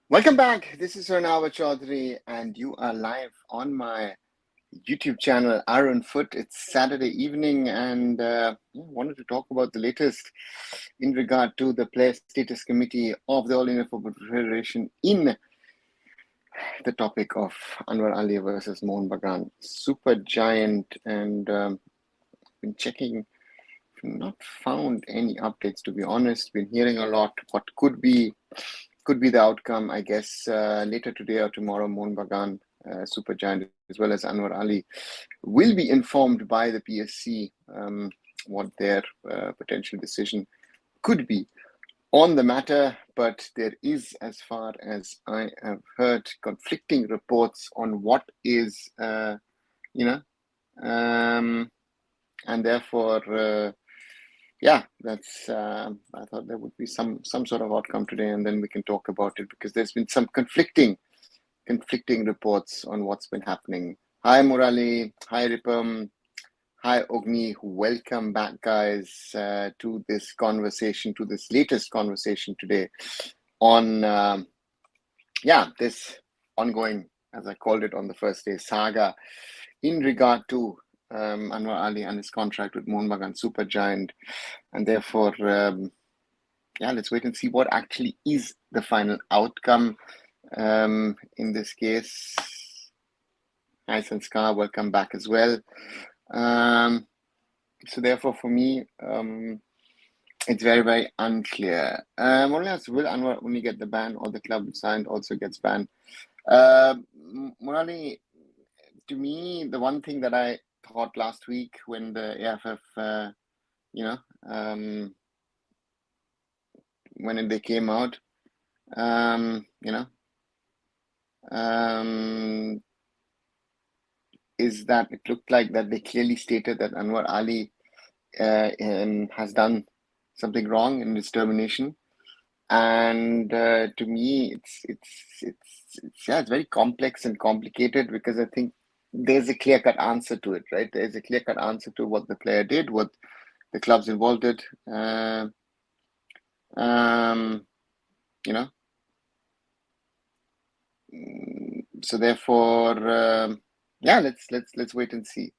Welcome back. This is Arunava Chaudhuri, and you are live on my YouTube channel, Arunfoot. It's Saturday evening, and wanted to talk about the latest in regard to the Player Status Committee of the All India Football Federation in the topic of Anwar Ali versus Mohun Bagan. Super giant, and been checking, not found any updates, to be honest. Been hearing a lot. What could be the outcome, I guess, later today or tomorrow. Mohun Bagan, Supergiant, as well as Anwar Ali, will be informed by the PSC what their potential decision could be on the matter. But there is, as far as I have heard, conflicting reports on what is, and therefore. Yeah, that's. I thought there would be some sort of outcome today, and then we can talk about it, because there's been some conflicting reports on what's been happening. Hi Murali, hi Ripam, hi Ogni. Welcome back, guys, to this conversation, to this latest conversation today on this ongoing, as I called it on the first day, saga in regard to Anwar Ali and his contract with Mohun Bagan Supergiant, and therefore, let's wait and see what actually is the final outcome in this case. Hi Sanskar, welcome back as well. So therefore, for me, it's very, very unclear. More or less, will Anwar only get the ban, or the club signed also gets banned? Murali, to me, the one thing that I thought last week when the AIFF, when they came out, is that it looked like that they clearly stated that Anwar Ali has done something wrong in his termination. And to me, it's very complex and complicated, because I think there's a clear-cut answer to it, right? There's a clear-cut answer to what the player did, what the club's involved in. So therefore, let's wait and see.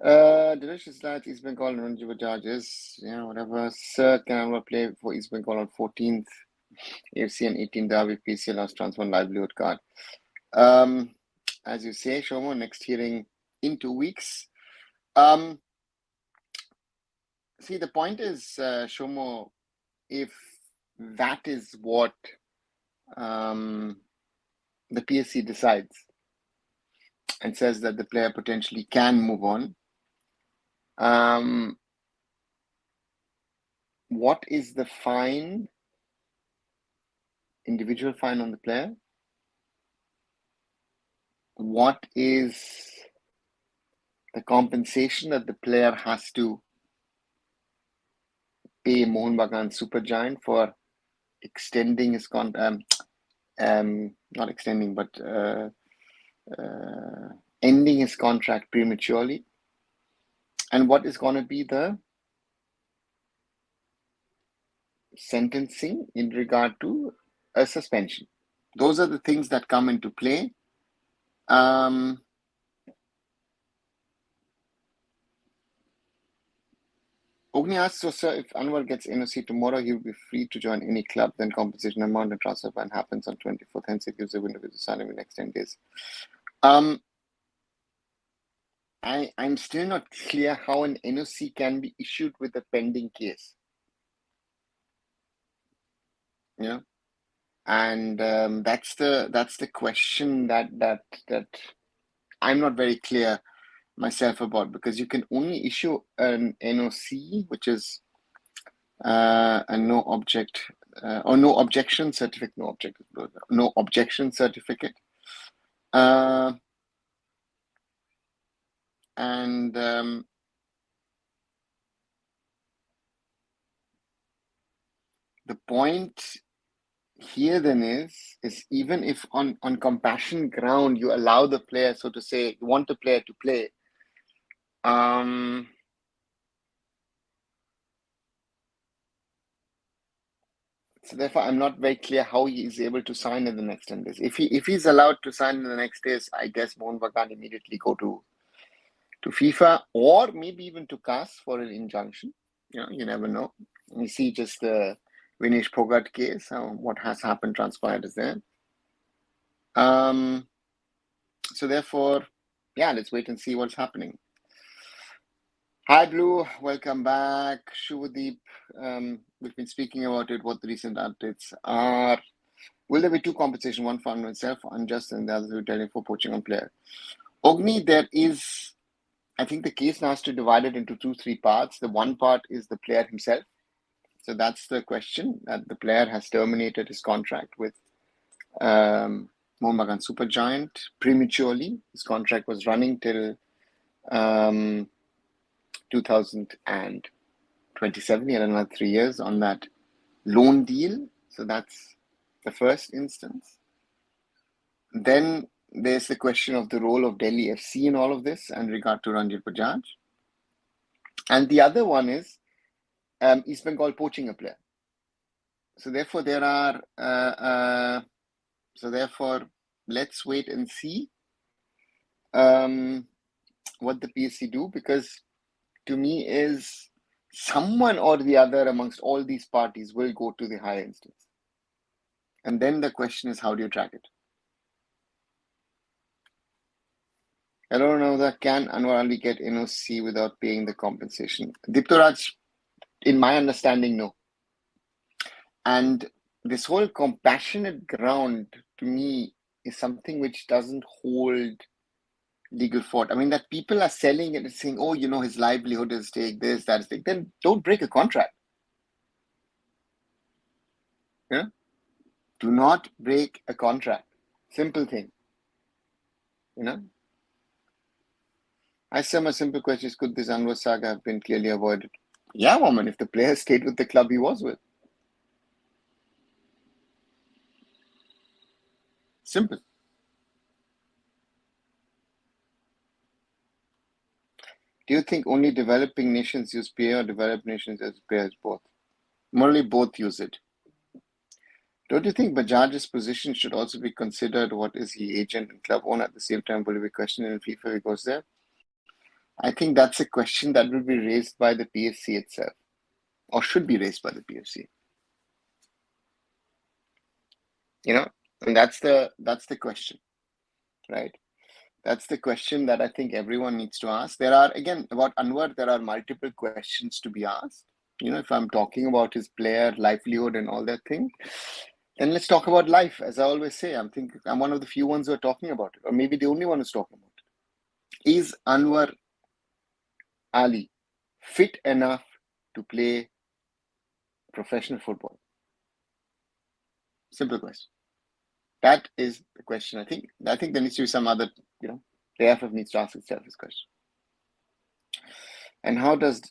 Delicious lads, East Bengal and Ranjiva charges. Yeah, whatever. Sir, can I play for East Bengal on 14th? AFC and 18th Derby PCL last transfer livelihood card. As you say, Shomo, next hearing in 2 weeks. See, the point is, Shomo, if that is what the PSC decides and says that the player potentially can move on, what is the fine, individual fine on the player? What is the compensation that the player has to pay Mohun Bagan Supergiant for extending his not extending, but ending his contract prematurely? And what is going to be the sentencing in regard to a suspension? Those are the things that come into play. Ogni asks, so sir, if Anwar gets NOC tomorrow, he will be free to join any club, then compensation amount and transfer ban happens on 24th, hence it gives a window to sign him in the next 10 days. I'm still not clear how an NOC can be issued with a pending case. And that's the question that I'm not very clear myself about, because you can only issue an NOC, which is a no object or no objection certificate, no objection certificate, and the point here then is even if on compassion ground you allow the player, so to say, you want the player to play, So therefore, I'm not very clear how he is able to sign in the next 10 days. If he's allowed to sign in the next days, I guess Mohun Bagan immediately go to FIFA or maybe even to CAS for an injunction. You never know. We see just the Vinesh Phogat case, what has happened transpired is there. So therefore, yeah, let's wait and see what's happening. Hi, Blue. Welcome back. Shubhadeep, we've been speaking about it, what the recent updates are. Will there be two compensation, one for oneself, unjust, and the other retaliation for poaching on player? Ogni, there is, I think the case now has to divide it into 2-3 parts. The one part is the player himself. So that's the question, that the player has terminated his contract with Mohun Bagan Supergiant prematurely. His contract was running till 2027. He had another 3 years on that loan deal. So that's the first instance. Then there's the question of the role of Delhi FC in all of this and regard to Ranjit Bajaj. And the other one is East Bengal poaching a player. So therefore, let's wait and see what the PSC do, because to me is someone or the other amongst all these parties will go to the higher instance. And then the question is, how do you track it? I don't know that can Anwar Ali get NOC without paying the compensation? Diptoraj, in my understanding, no. And this whole compassionate ground to me is something which doesn't hold legal fort. I mean, that people are selling it and saying, oh, his livelihood is at stake, this, that is at stake. Then don't break a contract. Yeah? Do not break a contract. Simple thing. I say my simple question is, could this Anwar saga have been clearly avoided? Yeah, woman, if the player stayed with the club he was with. Simple. Do you think only developing nations use PA or developed nations use PA as both? Morally, both use it. Don't you think Bajaj's position should also be considered? What is he, agent and club owner at the same time? Will he be questioned in FIFA if he goes there? I think that's a question that will be raised by the PSC itself, or should be raised by the PSC. And that's the question, right? That's the question that I think everyone needs to ask. There are, again, about Anwar, there are multiple questions to be asked. If I'm talking about his player livelihood and all that thing, then let's talk about life. As I always say, I'm one of the few ones who are talking about it, or maybe the only one who's talking about it. Is Anwar Ali fit enough to play professional football? Simple question. That is the question. I think there needs to be some other, the AIFF needs to ask itself this question. And how does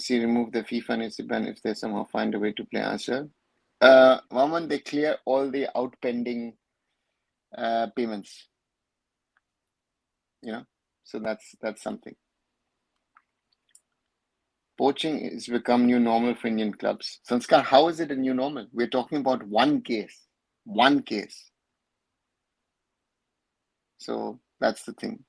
he remove the FIFA and FC ban if they somehow find a way to play answer? One, they clear all the outpending payments. So that's something. Poaching has become new normal for Indian clubs. Sanskar, how is it a new normal? We're talking about one case. So that's the thing.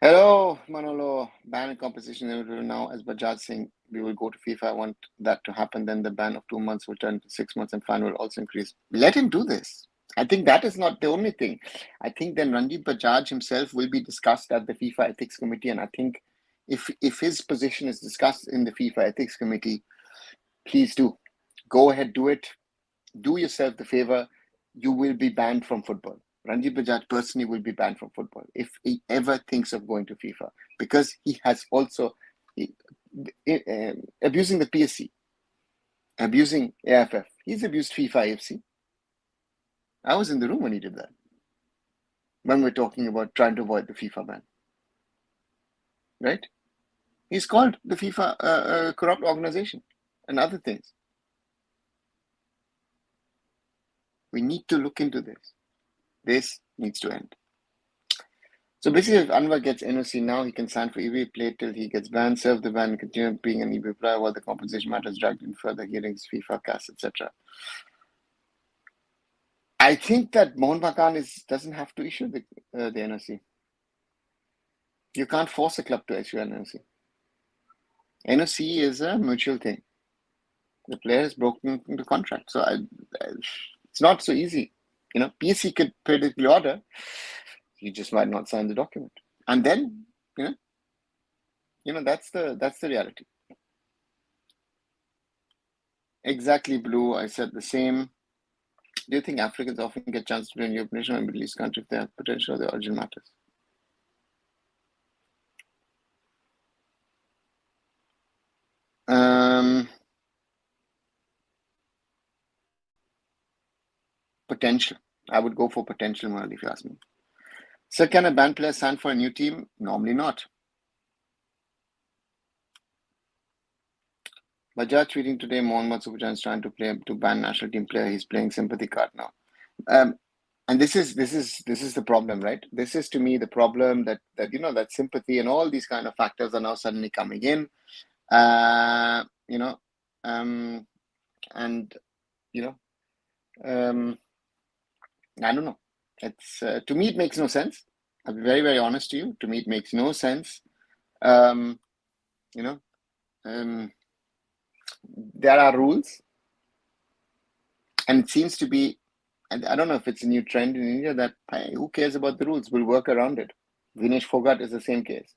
Hello, Manolo. Ban and competition now, as Bajaj saying we will go to FIFA. I want that to happen. Then the ban of 2 months will turn to 6 months and fine will also increase. Let him do this. I think that is not the only thing. I think then Ranjit Bajaj himself will be discussed at the FIFA Ethics Committee. And I think if his position is discussed in the FIFA Ethics Committee, please do. Go ahead, do it. Do yourself the favor. You will be banned from football. Ranjit Bajaj personally will be banned from football if he ever thinks of going to FIFA, because he has also abusing the PSC, abusing AIFF. He's abused FIFA AFC. I was in the room when he did that, when we're talking about trying to avoid the FIFA ban. Right? He's called the FIFA a corrupt organization and other things. We need to look into this. This needs to end. So basically, if Anwar gets NOC now, he can sign for EB, play till he gets banned, serve the ban, and continue being an EB player while the compensation matters dragged in further hearings, FIFA, CAS, etc. I think that Mohun Bagan doesn't have to issue the NOC. You can't force a club to issue an NOC. NOC is a mutual thing. The player has broken the contract, so it's not so easy. PSC could predictably order. You just might not sign the document, and then that's the reality. Exactly, Blue. I said the same. Do you think Africans often get a chance to play in Europe nation or Middle East country if they have potential or their origin matters? Potential. I would go for potential more if you ask me. So can a banned player sign for a new team? Normally not. Bajaj tweeting today, Mohammad Superjan is trying to ban national team player. He's playing sympathy card now. And this is the problem, right? This is to me the problem that sympathy and all these kind of factors are now suddenly coming in. I don't know. It's to me it makes no sense. I'll be very, very honest to you. To me it makes no sense. There are rules, and it seems to be. I don't know if it's a new trend in India that who cares about the rules? We'll work around it. Vinesh Fogart is the same case.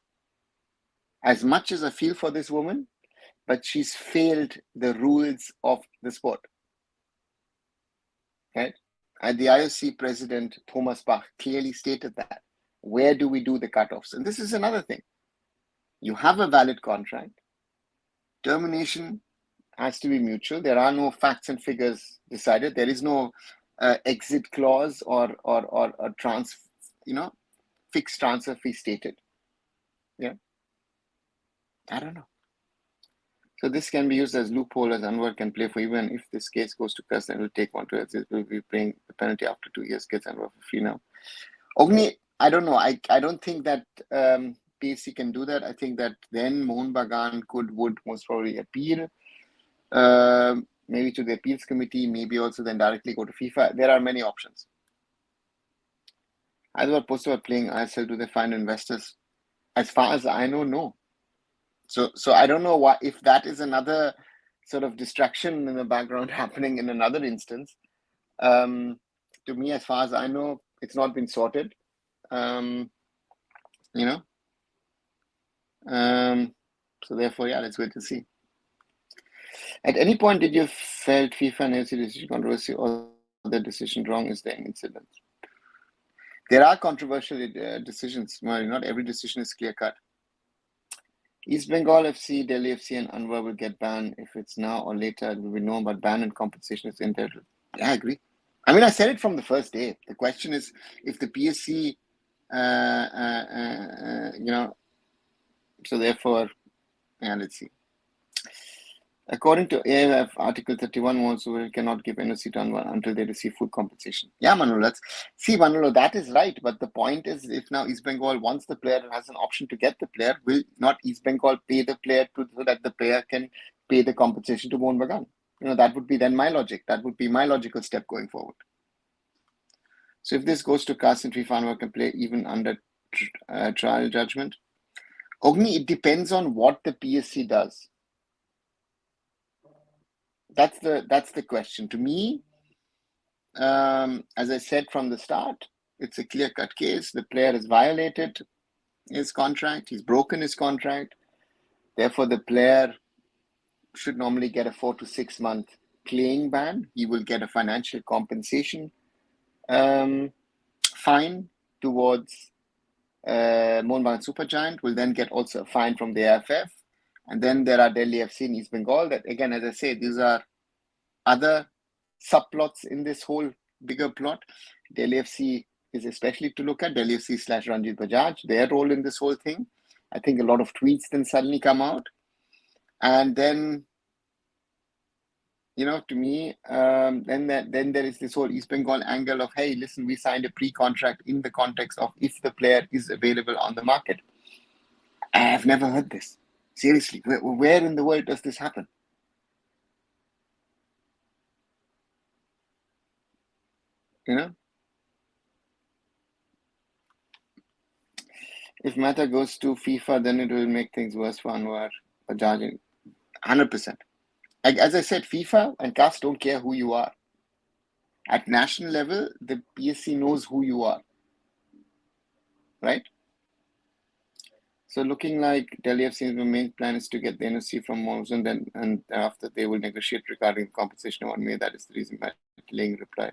As much as I feel for this woman, but she's failed the rules of the sport. Right? And the IOC president, Thomas Bach, clearly stated that. Where do we do the cutoffs? And this is another thing. You have a valid contract. Termination has to be mutual. There are no facts and figures decided. There is no exit clause or fixed transfer fee stated. Yeah. I don't know. So this can be used as loophole as Anwar can play for even if this case goes to CAS, then will take 1 to it will be paying the penalty after 2 years, gets Anwar for free now. Ogni, I don't know. I don't think that PSC can do that. I think that then Mohun Bagan would most probably appeal, maybe to the appeals committee, maybe also then directly go to FIFA. There are many options. Hyderabad posted about playing ISL, do they find investors? As far as I know, no. So I don't know if that is another sort of distraction in the background happening in another instance. To me, as far as I know, it's not been sorted. So therefore, yeah, let's wait to see. At any point, did you felt FIFA and AFC decision controversy or the decision wrong? Is there an incident? There are controversial decisions. Not every decision is clear cut. East Bengal FC, Delhi FC, and Anwar will get banned. If it's now or later, it will be known, but ban and compensation is entitled. Yeah, I agree. I mean, I said it from the first day. The question is if the PSC, so therefore, yeah, let's see. According to AIFF Article 31, Mohun cannot give NOC to Anwar until they receive full compensation. Yeah, Manolo, Manolo, that is right. But the point is, if now East Bengal wants the player and has an option to get the player, will not East Bengal pay the player so that the player can pay the compensation to Mohun Bagan? That would be then my logic. That would be my logical step going forward. So if this goes to CAS and FIFA, Anwar can play even under trial judgment. Ogni, it depends on what the PSC does. That's the question. To me, as I said from the start, it's a clear-cut case. The player has violated his contract. He's broken his contract. Therefore, the player should normally get a 4 to 6 month playing ban. He will get a financial compensation fine towards Mohun Bagan Supergiant. Will then get also a fine from the AIFF. And then there are Delhi FC and East Bengal. That again, as I say, these are other subplots in this whole bigger plot. Delhi FC is especially to look at. Delhi FC / Ranjit Bajaj, their role in this whole thing. I think a lot of tweets then suddenly come out. And then to me, then there is this whole East Bengal angle of, hey, listen, we signed a pre-contract in the context of if the player is available on the market. I have never heard this. Seriously, where in the world does this happen? If Mata goes to FIFA, then it will make things worse for Anwar Bajaj. 100%. As I said, FIFA and CAS don't care who you are. At national level, the PSC knows who you are, right? So looking like Delhi FC's main plan is to get the NOC from Mohun, and after they will negotiate regarding compensation on May. That is the reason why delaying reply.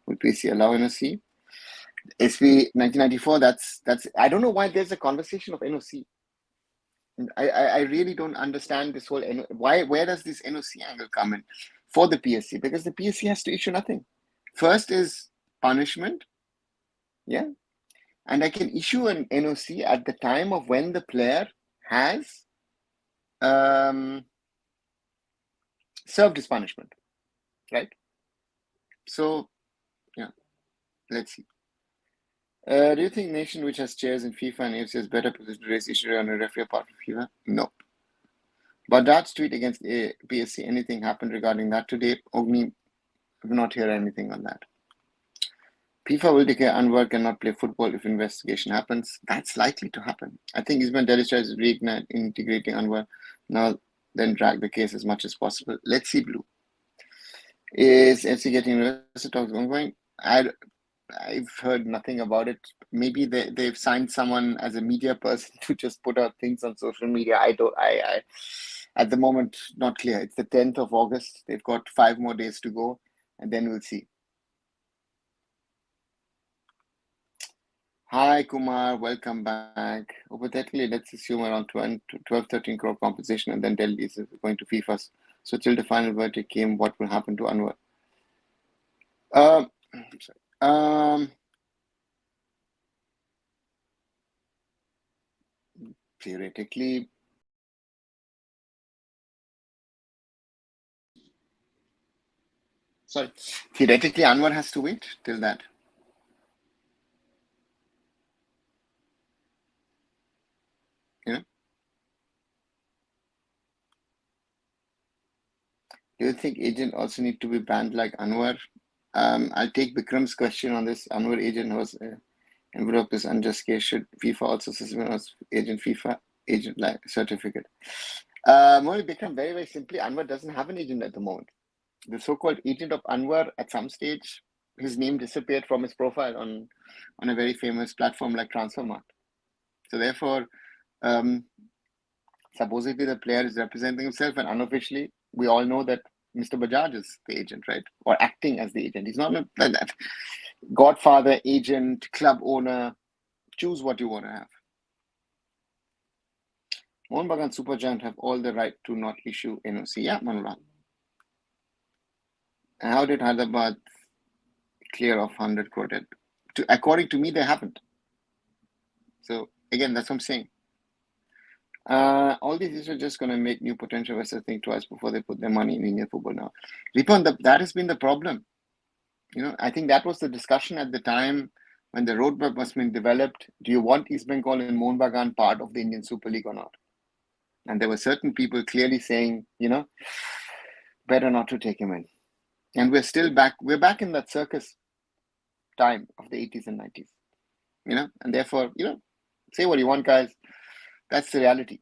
Will PSC allow NOC? SB 1994. That's. I don't know why there's a conversation of NOC. I really don't understand this whole where does this NOC angle come in for the PSC? Because the PSC has to issue nothing. First is punishment, yeah, and I can issue an NOC at the time of when the player has served his punishment, right? So yeah, let's see. Do you think nation which has chairs in FIFA and AFC is better positioned to raise issue on a referee apart from FIFA? No. But that's tweet against PSC. Anything happened regarding that today? Ogni, I have not heard anything on that. FIFA will declare Anwar cannot play football if investigation happens. That's likely to happen. I think Ismail Delhi tries reignite integrating Anwar now, then drag the case as much as possible. Let's see, Blue. Is FC getting investor talks ongoing? I've heard nothing about it. Maybe they've signed someone as a media person to just put out things on social media. I at the moment not clear. It's the 10th of August. They've got 5 more days to go, and then we'll see. Hi Kumar, welcome back. Hypothetically, let's assume around 12-13 crore compensation, and then Delhi is going to FIFA. So till the final verdict came, what will happen to Anwar? Theoretically, Anwar has to wait till that. Do you think agent also need to be banned like Anwar? I'll take Bikram's question on this. Anwar agent was envelope is unjust case. Should FIFA also suspend as agent FIFA agent like certificate? Bikram, very, very simply, Anwar doesn't have an agent at the moment. The so-called agent of Anwar, at some stage, his name disappeared from his profile on a very famous platform like Transfermarkt. So therefore, supposedly the player is representing himself, and unofficially, we all know that Mr. Bajaj is the agent, right? Or acting as the agent. He's not that godfather, agent, club owner. Choose what you want to have. Mohun Bagan Supergiant have all the right to not issue NOC. Yeah, Manula. And how did Hyderabad clear off 100 crore debt? According to me, they haven't. So again, that's what I'm saying. All these issues are just going to make new potential investors think twice before they put their money in Indian football now. Ripan, that has been the problem. I think that was the discussion at the time when the roadmap was being developed. Do you want East Bengal and Mohun Bagan part of the Indian Super League or not? And there were certain people clearly saying, better not to take him in. And we're still back. We're back in that circus time of the 80s and 90s. And therefore, say what you want, guys. That's the reality.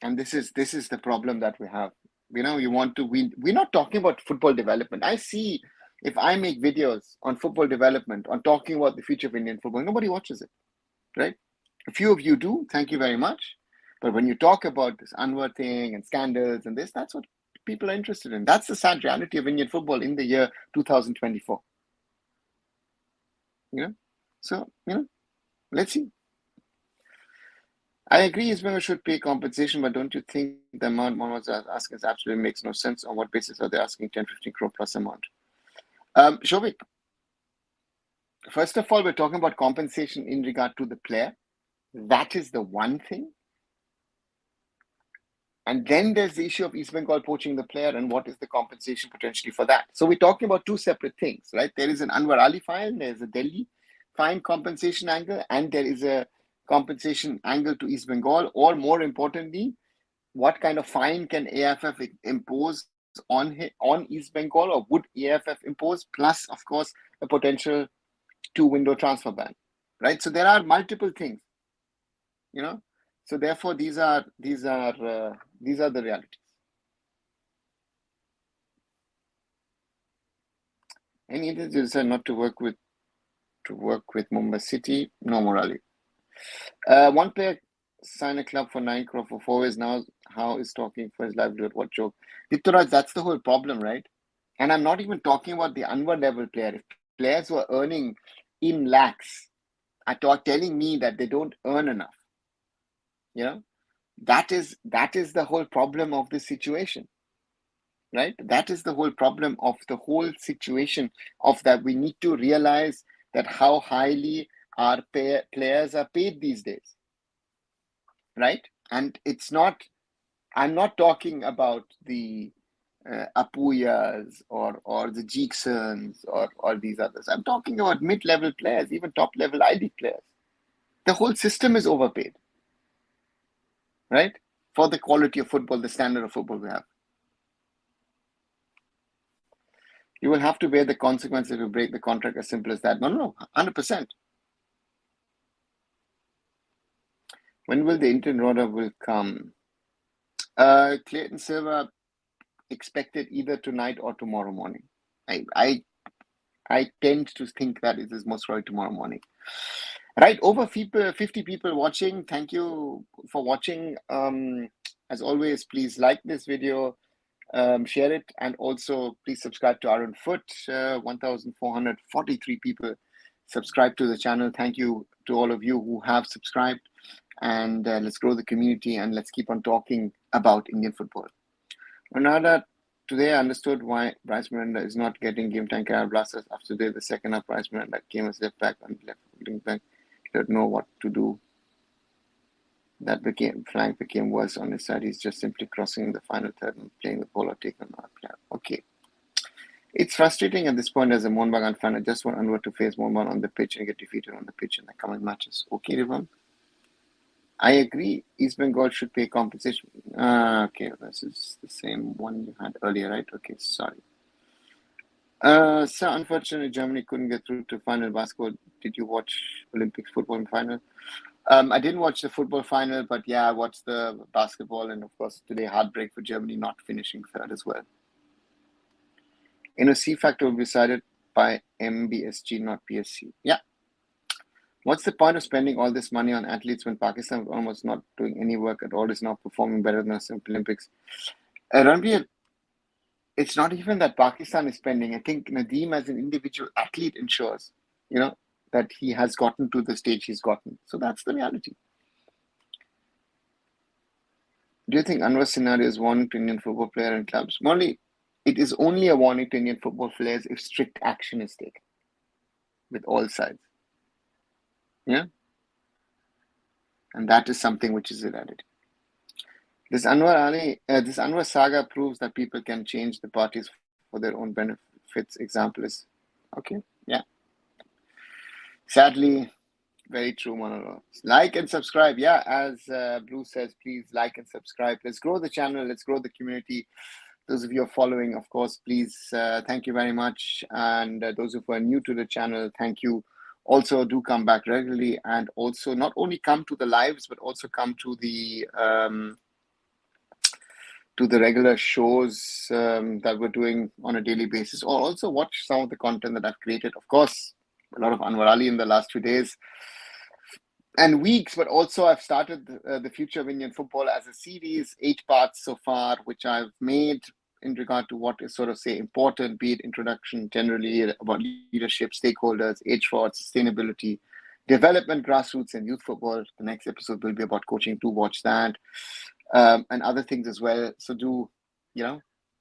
And this is the problem that we have. You want to win. We're not talking about football development. I see if I make videos on football development, on talking about the future of Indian football, nobody watches it, right? A few of you do. Thank you very much. But when you talk about this Anwar thing and scandals and this, that's what people are interested in. That's the sad reality of Indian football in the year 2024. So, let's see. I agree East Bengal should pay compensation, but don't you think the amount Mohammed is asking absolutely makes no sense? On what basis are they asking 10-15 crore plus amount? Shobik, first of all, we're talking about compensation in regard to the player. That is the one thing. And then there's the issue of East Bengal poaching the player and what is the compensation potentially for that. So we're talking about two separate things, right? There is an Anwar Ali fine, there's a Delhi fine compensation angle, and there is a compensation angle to East Bengal, or more importantly, what kind of fine can AIFF impose on East Bengal, or would AIFF impose, plus, of course, a potential two-window transfer ban, right? So there are multiple things, So therefore, these are the realities. Any Indians decide not to work with Mumbai City? No, morally. One player signed a club for 9 crore for 4 years now. How is talking for his livelihood? What joke? Ditturaj, that's the whole problem, right? And I'm not even talking about the Anwar level player. If players who are earning in lakhs are telling me that they don't earn enough, that is the whole problem of this situation, right? That is the whole problem of the whole situation, of that we need to realize that how highly our players are paid these days, right? And I'm not talking about the Apuyas or the Jeeksons or these others. I'm talking about mid-level players, even top-level I-League players. The whole system is overpaid, right? For the quality of football, the standard of football we have. You will have to bear the consequences if you break the contract, as simple as that. No, 100%. When will the Indian order will come? Clayton Silva expected either tonight or tomorrow morning. I tend to think that it is most probably tomorrow morning. Right, over 50 people watching. Thank you for watching. As always, please like this video, share it, and also please subscribe to Arunfoot. 1,443 people subscribe to the channel. Thank you to all of you who have subscribed, and let's grow the community and let's keep on talking about Indian football. Ronaldo, today I understood why Bryce Miranda is not getting game time Kerala Blasters. After today, the second half, Bryce Miranda came as left back and left back. He don't know what to do. That flank became worse on his side. He's just simply crossing the final third and playing the ball or taking another player. Okay. It's frustrating at this point as a Mohun Bagan fan. I just want Anwar to face Mohun Bagan on the pitch and get defeated on the pitch in the coming matches. Okay, Rivam? I agree. East Bengal should pay compensation. Okay, this is the same one you had earlier, right? Okay, sorry. So unfortunately, Germany couldn't get through to final basketball. Did you watch Olympics football final? I didn't watch the football final, but yeah, I watched the basketball, and of course, today heartbreak for Germany not finishing third as well. C factor will be decided by MBSG, not PSC. Yeah. What's the point of spending all this money on athletes when Pakistan was almost not doing any work at all, is now performing better than us in Olympics? Ranveer, it's not even that Pakistan is spending. I think Nadeem as an individual athlete ensures, that he has gotten to the stage he's gotten. So that's the reality. Do you think Anwar's scenario is warning to Indian football player and clubs? Molly, it is only a warning to Indian football players if strict action is taken with all sides. Yeah? And that is something which is a reality. This Anwar saga proves that people can change the parties for their own benefits. Example is, okay, yeah. Sadly, very true, Manolo. Like and subscribe. Yeah, as Blue says, please like and subscribe. Let's grow the channel. Let's grow the community. Those of you who are following, of course, please, thank you very much. And those who are new to the channel, thank you. Also, do come back regularly, and also not only come to the lives, but also come to the regular shows that we're doing on a daily basis, or also watch some of the content that I've created. Of course, a lot of Anwar Ali in the last few days and weeks, but also I've started the Future of Indian Football as a series, 8 parts so far, which I've made in regard to what is sort of important, be it introduction generally about leadership, stakeholders, age forward, sustainability, development, grassroots, and youth football. The next episode will be about coaching. Do watch that, and other things as well. So do,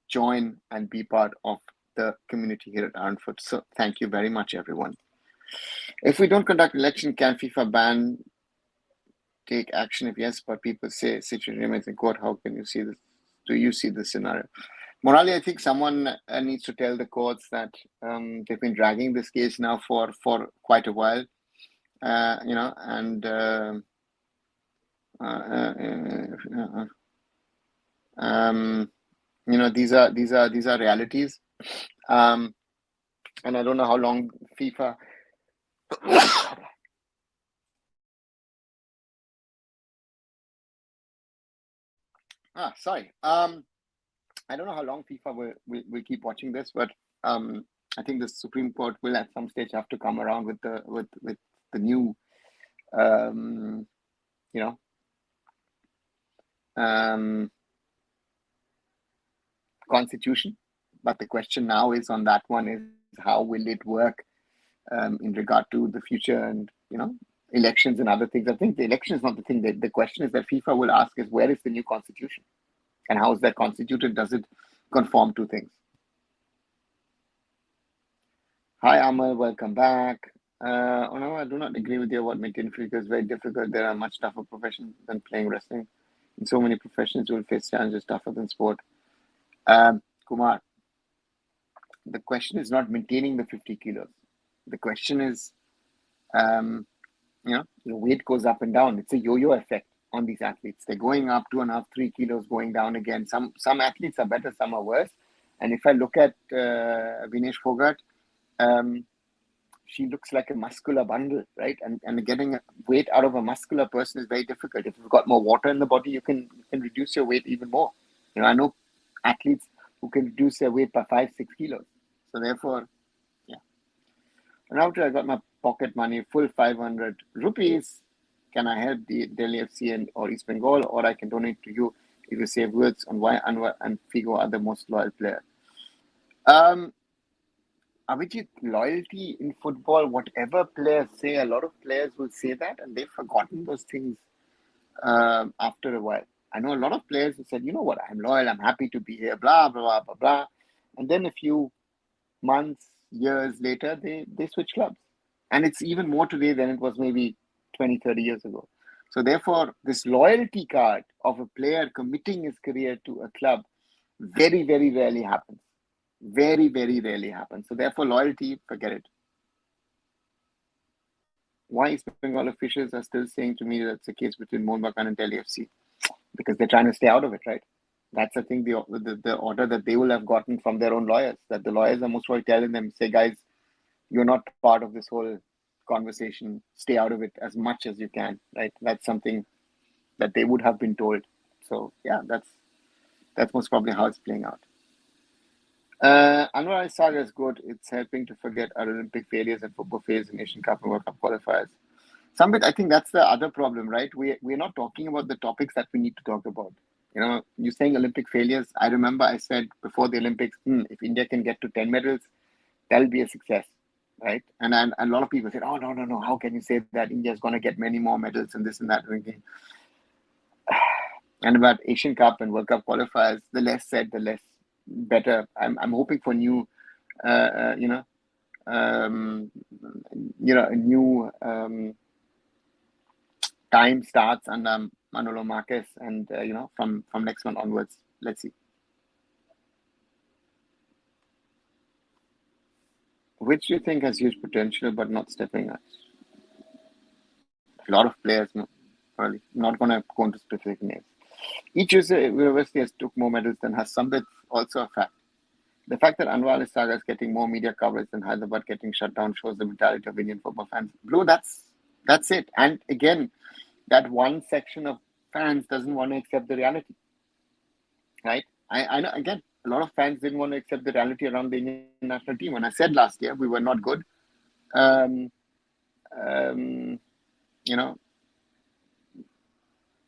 join and be part of the community here at Arunfoot. So thank you very much, everyone. If we don't conduct election, can FIFA ban take action? If yes, but people say situation remains in court. How can you see this? Do you see this scenario? Morally, I think someone needs to tell the courts that they've been dragging this case now for quite a while, and these are realities, and I don't know how long FIFA. Sorry. I don't know how long FIFA will keep watching this, but I think the Supreme Court will at some stage have to come around with the new, constitution. But the question now is on that one is how will it work in regard to the future and elections and other things. I think the election is not the thing. The question is that FIFA will ask is where is the new constitution and how is that constituted? Does it conform to things? Hi, Amar, welcome back. No, I do not agree with you about maintaining figures. Very difficult. There are much tougher professions than playing wrestling. In so many professions, you will face challenges tougher than sport. Kumar, the question is not maintaining the 50 kilos. The question is, your weight goes up and down. It's a yo-yo effect on these athletes. They're going up 2.5, 3 kilos, going down again. Some athletes are better, some are worse. And if I look at Vinesh Fogart, she looks like a muscular bundle, right? And getting weight out of a muscular person is very difficult. If you've got more water in the body, you can reduce your weight even more. I know athletes who can reduce their weight by 5, 6 kilos. So therefore, yeah. And after I got my pocket money, full 500 rupees, can I help the Delhi FC or East Bengal, or I can donate to you if you say words on why Anwar and Figo are the most loyal player. Abhijit, loyalty in football, whatever players say, a lot of players will say that and they've forgotten those things after a while. I know a lot of players who said, you know what, I'm loyal, I'm happy to be here, blah, blah, blah, blah, blah. And then a few months, years later, they switch clubs. And it's even more today than it was maybe 20, 30 years ago. So therefore, this loyalty card of a player committing his career to a club very, very rarely happens. Very, very rarely happens. So therefore, loyalty, forget it. Why East Bengal officials are still saying to me that's the case between Mohun Bagan and Delhi FC? Because they're trying to stay out of it, right? That's I think the order that they will have gotten from their own lawyers, that the lawyers are most probably telling them, say, guys, you're not part of this whole conversation. Stay out of it as much as you can, right? That's something that they would have been told. So yeah, that's most probably how it's playing out. Anwar Ali saga is good. It's helping to forget our Olympic failures and football failures in Asian Cup and World Cup qualifiers. Sambit, I think that's the other problem, right? We're not talking about the topics that we need to talk about. You're saying Olympic failures. I remember I said before the Olympics, if India can get to 10 medals, that'll be a success, right? And a lot of people said, oh, no, how can you say that India's going to get many more medals and this and that? And about Asian Cup and World Cup qualifiers, the less said, the less better. I'm hoping for new, a new time starts under Manolo Marquez, and from next month onwards. Let's see. Which do you think has huge potential but not stepping up? A lot of players, probably not going to go into specific names. Each university has took more medals than has Sambit, also a fact. The fact that Anwar Ali saga is getting more media coverage than Hyderabad getting shut down shows the mentality of Indian football fans. Blue, that's it. And again, that one section of fans doesn't want to accept the reality, right? I know, again, a lot of fans didn't want to accept the reality around the Indian national team. When I said last year we were not good,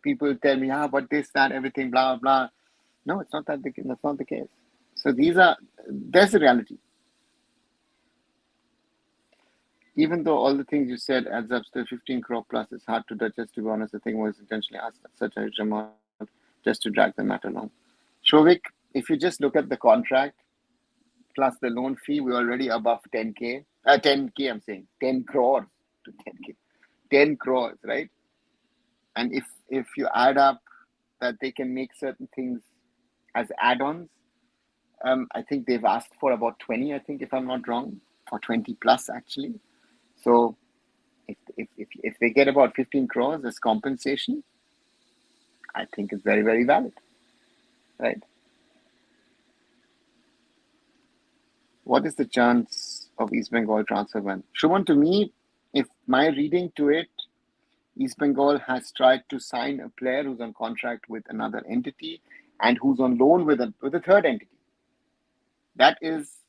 people tell me, but this, that, everything, blah, blah. No, it's not that. That's not the case. So there's the reality. Even though all the things you said adds up to 15 crore plus, it's hard to digest. To be honest, the thing was intentionally asked such a huge amount just to drag the matter along. Shovik, if you just look at the contract plus the loan fee, we're already above 10K. 10K, I'm saying 10 crores to 10K. 10 crores, right? And if you add up that they can make certain things as add-ons, I think they've asked for about 20, I think, if I'm not wrong, or 20 plus actually. So if they get about 15 crores as compensation, I think it's very, very valid, right? What is the chance of East Bengal transfer ban? Shuman, to me, if my reading to it, East Bengal has tried to sign a player who's on contract with another entity and who's on loan with a third entity. That is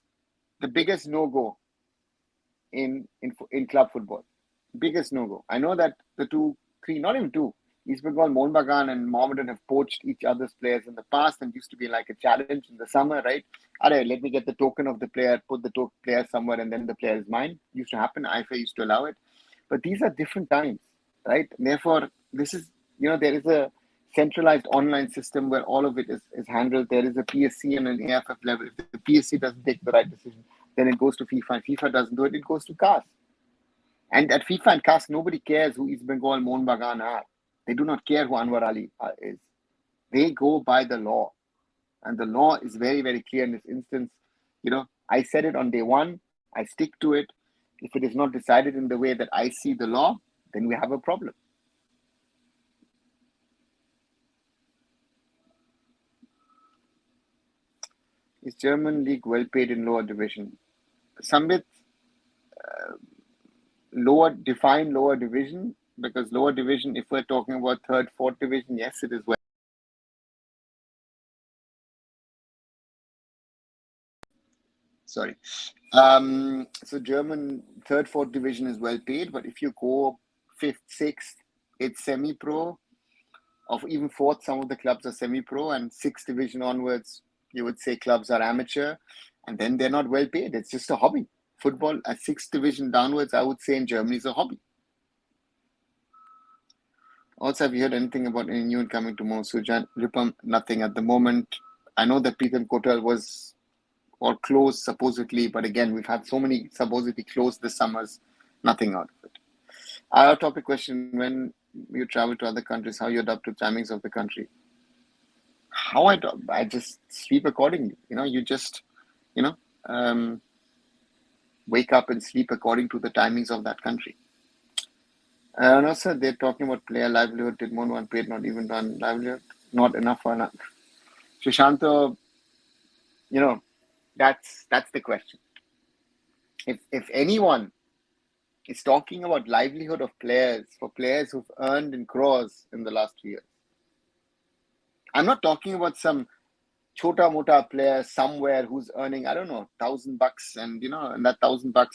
the biggest no-go in club football. Biggest no-go. I know that the not even two, East Bengal, Mohun Bagan and Mohammedan have poached each other's players in the past and used to be like a challenge in the summer, right? Alright, let me get the token of the player, put the player somewhere, and then the player is mine. Used to happen. AIFF used to allow it. But these are different times, right? Therefore, this is, there is a centralized online system where all of it is handled. There is a PSC and an AIFF level. If the PSC doesn't take the right decision, then it goes to FIFA. And FIFA doesn't do it, it goes to CAS. And at FIFA and CAS, nobody cares who East Bengal, Mohun Bagan are. They do not care who Anwar Ali is. They go by the law. And the law is very, very clear in this instance. I said it on day one. I stick to it. If it is not decided in the way that I see the law, then we have a problem. Is German league well paid in lower division? Sambit, define lower division, because lower division, if we're talking about third, fourth division, yes, it is well. Sorry. So German third, fourth division is well paid, but if you go fifth, sixth, it's semi-pro. Of even fourth, some of the clubs are semi-pro, and sixth division onwards, you would say clubs are amateur, and then they're not well paid. It's just a hobby. Football at sixth division downwards, I would say in Germany is a hobby. Also, have you heard anything about any new coming to Sujan? Ripam, nothing at the moment. I know that Peter Kotal was or closed supposedly, but again, we've had so many supposedly closed this summers, nothing out of it. Our topic question: when you travel to other countries, how you adapt to timings of the country? How I just sleep accordingly. You just, wake up and sleep according to the timings of that country. No, sir, they're talking about player livelihood. Did more one paid, not even done livelihood? Not enough or not? Shushanto, that's the question. If anyone is talking about livelihood of players, for players who've earned in crores in the last 2 years, I'm not talking about some chota mota player somewhere who's earning, I don't know, $1,000, and and that $1,000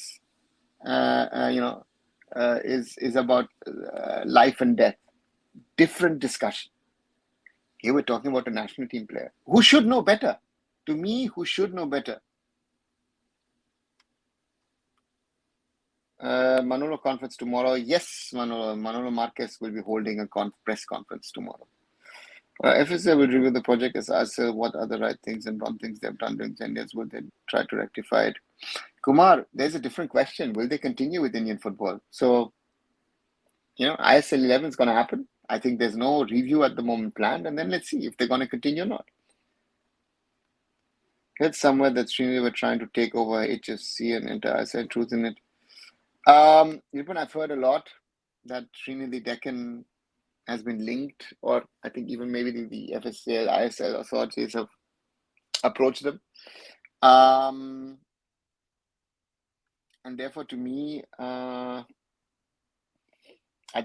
is about life and death. Different discussion. Here we're talking about a national team player who should know better. To me, who should know better. Manolo conference tomorrow. Yes, Manolo Marquez will be holding a press conference tomorrow. FSDL will review the project as answer what are the right things and wrong things they've done during 10 years. Will they try to rectify it? Kumar, there's a different question. Will they continue with Indian football? So, ISL 11 is going to happen. I think there's no review at the moment planned, and then let's see if they're going to continue or not. Heard somewhere that Srinivas were trying to take over HFC and enter ISL. Truth in it? I've heard a lot that Srinidhi Deccan has been linked, or I think even maybe the FSDL, ISL authorities have approached them. And therefore, to me, at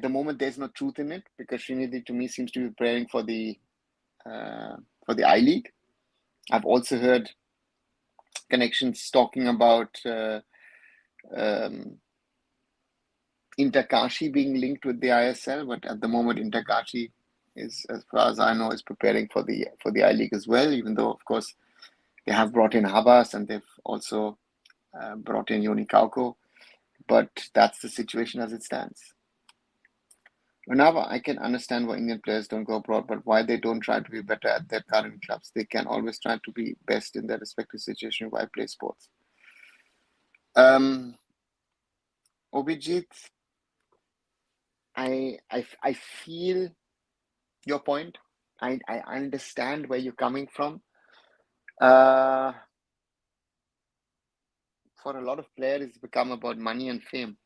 the moment, there's no truth in it, because Srinidhi, to me, seems to be preparing for the I-League. I've also heard connections talking about Interkashi being linked with the ISL, but at the moment Interkashi is, as far as I know, is preparing for the I-League as well, even though of course they have brought in Habas and they've also brought in Yoni Kauko, but that's the situation as it stands. Arunava, I can understand why Indian players don't go abroad, but why they don't try to be better at their current clubs. They can always try to be best in their respective situation. Why play sports? Obijit, I feel your point. I understand where you're coming from. For a lot of players, it's become about money and fame.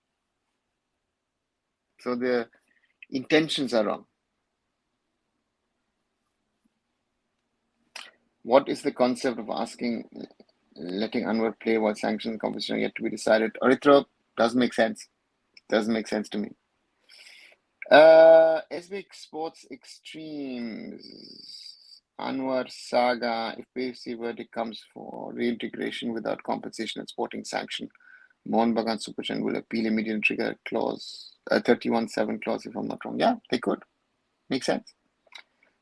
So the intentions are wrong. What is the concept of letting Anwar play while sanctions competition are yet to be decided? Arithro doesn't make sense. Doesn't make sense to me. SBX Sports Extremes. Anwar saga. If PFC verdict comes for reintegration without compensation and sporting sanction, Mohun Bagan Superchen will appeal immediate trigger clause, 31(7) clause, if I'm not wrong. Yeah, they could. Makes sense.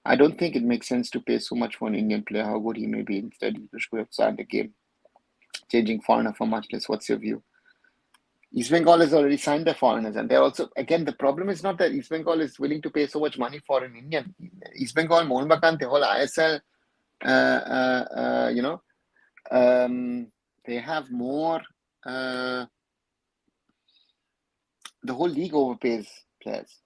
I don't think it makes sense to pay so much for an Indian player, how good he may be. Instead, you should have signed the game. Changing foreigner for much less. What's your view? East Bengal has already signed their foreigners, and they're also, again, the problem is not that East Bengal is willing to pay so much money for an Indian. East Bengal, Mohun Bagan, the whole ISL, they have more, the whole league overpays players,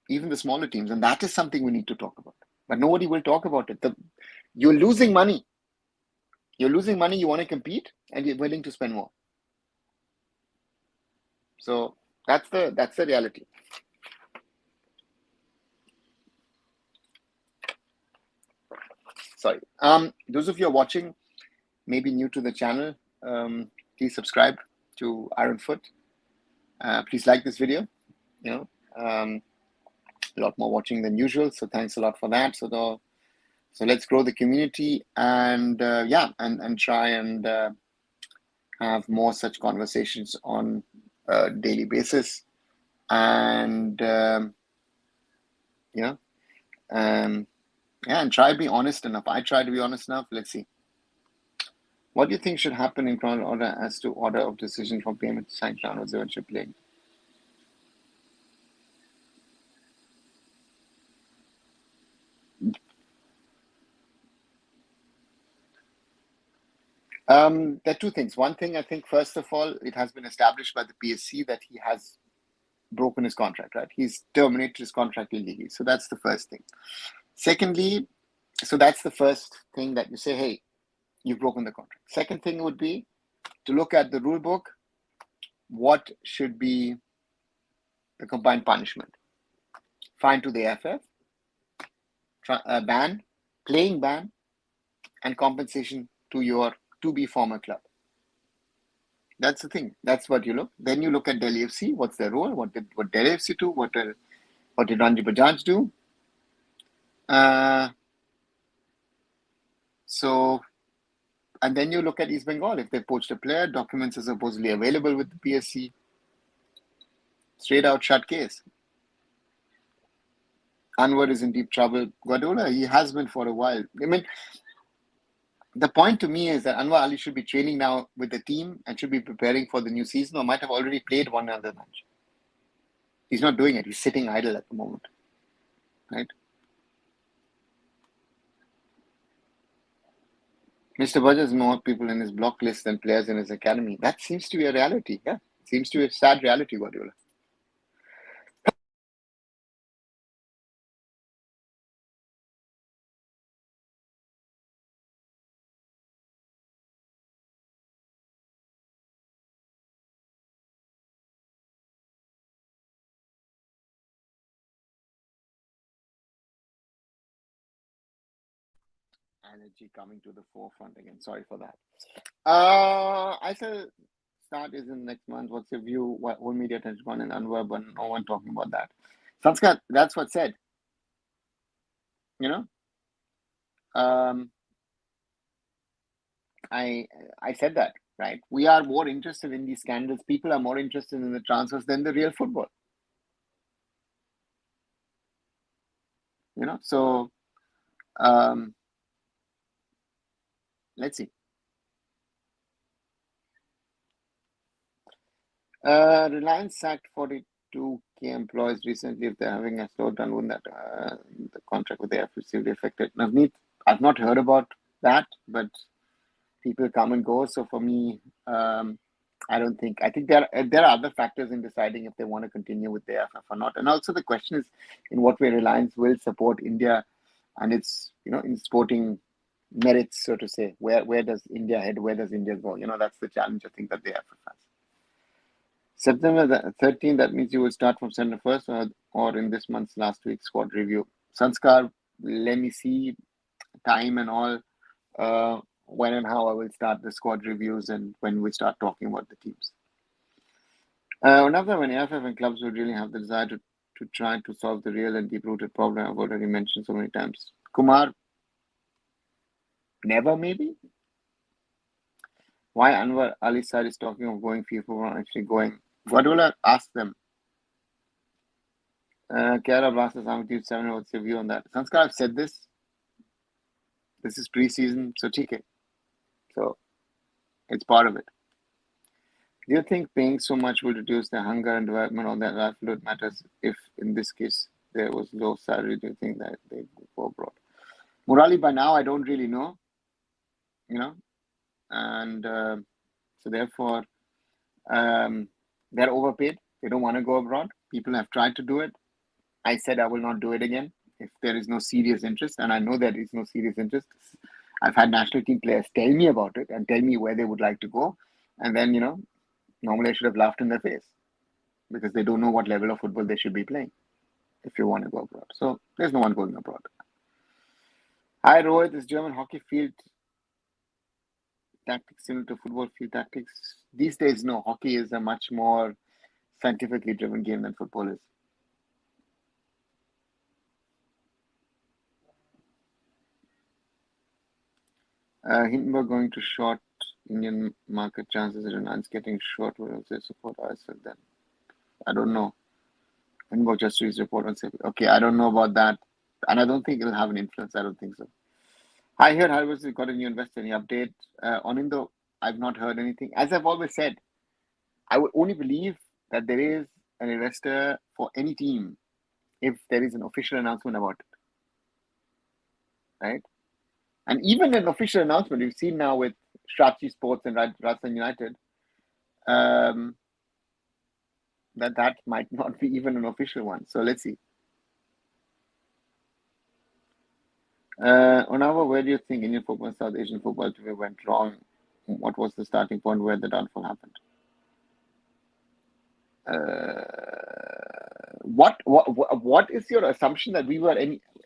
even the smaller teams, and that is something we need to talk about. But nobody will talk about it. You're losing money. You're losing money, you want to compete, and you're willing to spend more. So that's the reality. Sorry. Those of you who are watching, maybe new to the channel, please subscribe to Arunfoot. Please like this video. A lot more watching than usual, so thanks a lot for that. So let's grow the community and try and have more such conversations on a daily basis, and and try to be honest enough. I try to be honest enough. Let's see. What do you think should happen in chronological order as to order of decision for payment to sanction onwards eventually playing? There are two things. One thing, I think, first of all, it has been established by the PSC that he has broken his contract, right? He's terminated his contract illegally. So that's the first thing. Secondly, so that's the first thing that you say, hey, you've broken the contract. Second thing would be to look at the rule book. What should be the combined punishment? Fine to the AIFF, ban, playing ban, and compensation to your to-be former club. That's the thing. That's what you look. Then you look at Delhi FC. What's their role? What did Delhi FC do? What did Ranji Bajaj do? And then you look at East Bengal. If they poached a player, documents are supposedly available with the PSC. Straight out shut case. Anwar is in deep trouble. Guardiola, he has been for a while. I mean, the point to me is that Anwar Ali should be training now with the team and should be preparing for the new season, or might have already played one other match. He's not doing it. He's sitting idle at the moment, right? Mr. Bajaj has more people in his block list than players in his academy. That seems to be a reality. Yeah, it seems to be a sad reality, Guardiola. Allergy coming to the forefront again. Sorry for that. I said start is in next month. What's your view? What all media attention on in Anwar, but no one talking about that. Sanskar, that's what said. I said that, right? We are more interested in these scandals. People are more interested in the transfers than the real football. So let's see. Reliance sacked 42K employees recently. If they're having a slowdown, wouldn't that the contract with the AIFF will be affected? Navneet, I've not heard about that, but people come and go. So for me, I think there are other factors in deciding if they want to continue with the AIFF or not. And also the question is in what way Reliance will support India and its, in sporting merits, so to say. Where does India head? Where does India go? That's the challenge I think that the AIFF has. September 13th, that means you will start from September 1st or in this month's last week's squad review. Sanskar, let me see time and all, when and how I will start the squad reviews and when we start talking about the teams. Another when AIFF and clubs would really have the desire to try to solve the real and deep-rooted problem I've already mentioned so many times. Kumar, never maybe? Why Anwar Ali side is talking of going FIFA or actually going? Guardiola asked them. Kerala Blasters Amateurs 7, what's your view on that? Sanskar, I've said this. This is pre-season, so TK. So it's part of it. Do you think paying so much will reduce the hunger and development on that livelihood matters if, in this case, there was low salary? Do you think that they go abroad? Murali, by now, I don't really know, and so therefore, they're overpaid. They don't want to go abroad. People have tried to do it. I said I will not do it again if there is no serious interest, and I know there is no serious interest. I've had national team players tell me about it and tell me where they would like to go, and then, normally I should have laughed in their face because they don't know what level of football they should be playing if you want to go abroad. So there's no one going abroad. Hi, Rohit. Is German hockey field tactics similar to football field tactics? These days, no. Hockey is a much more scientifically driven game than football is. Hindenburg going to short Indian market chances. Reliance getting short. Will also support ISL then? I don't know. Hindenburg just released report on safety. Okay, I don't know about that. And I don't think it'll have an influence. I don't think so. I heard Hyderabad got a new investor. Any update? On Indo, I've not heard anything. As I've always said, I would only believe that there is an investor for any team if there is an official announcement about it. Right? And even an official announcement, we've seen now with Shrachi Sports and Rajasthan United, that might not be even an official one. So let's see. Arunava, where do you think Indian football and South Asian football went wrong? What was the starting point where the downfall happened? What is your assumption that we were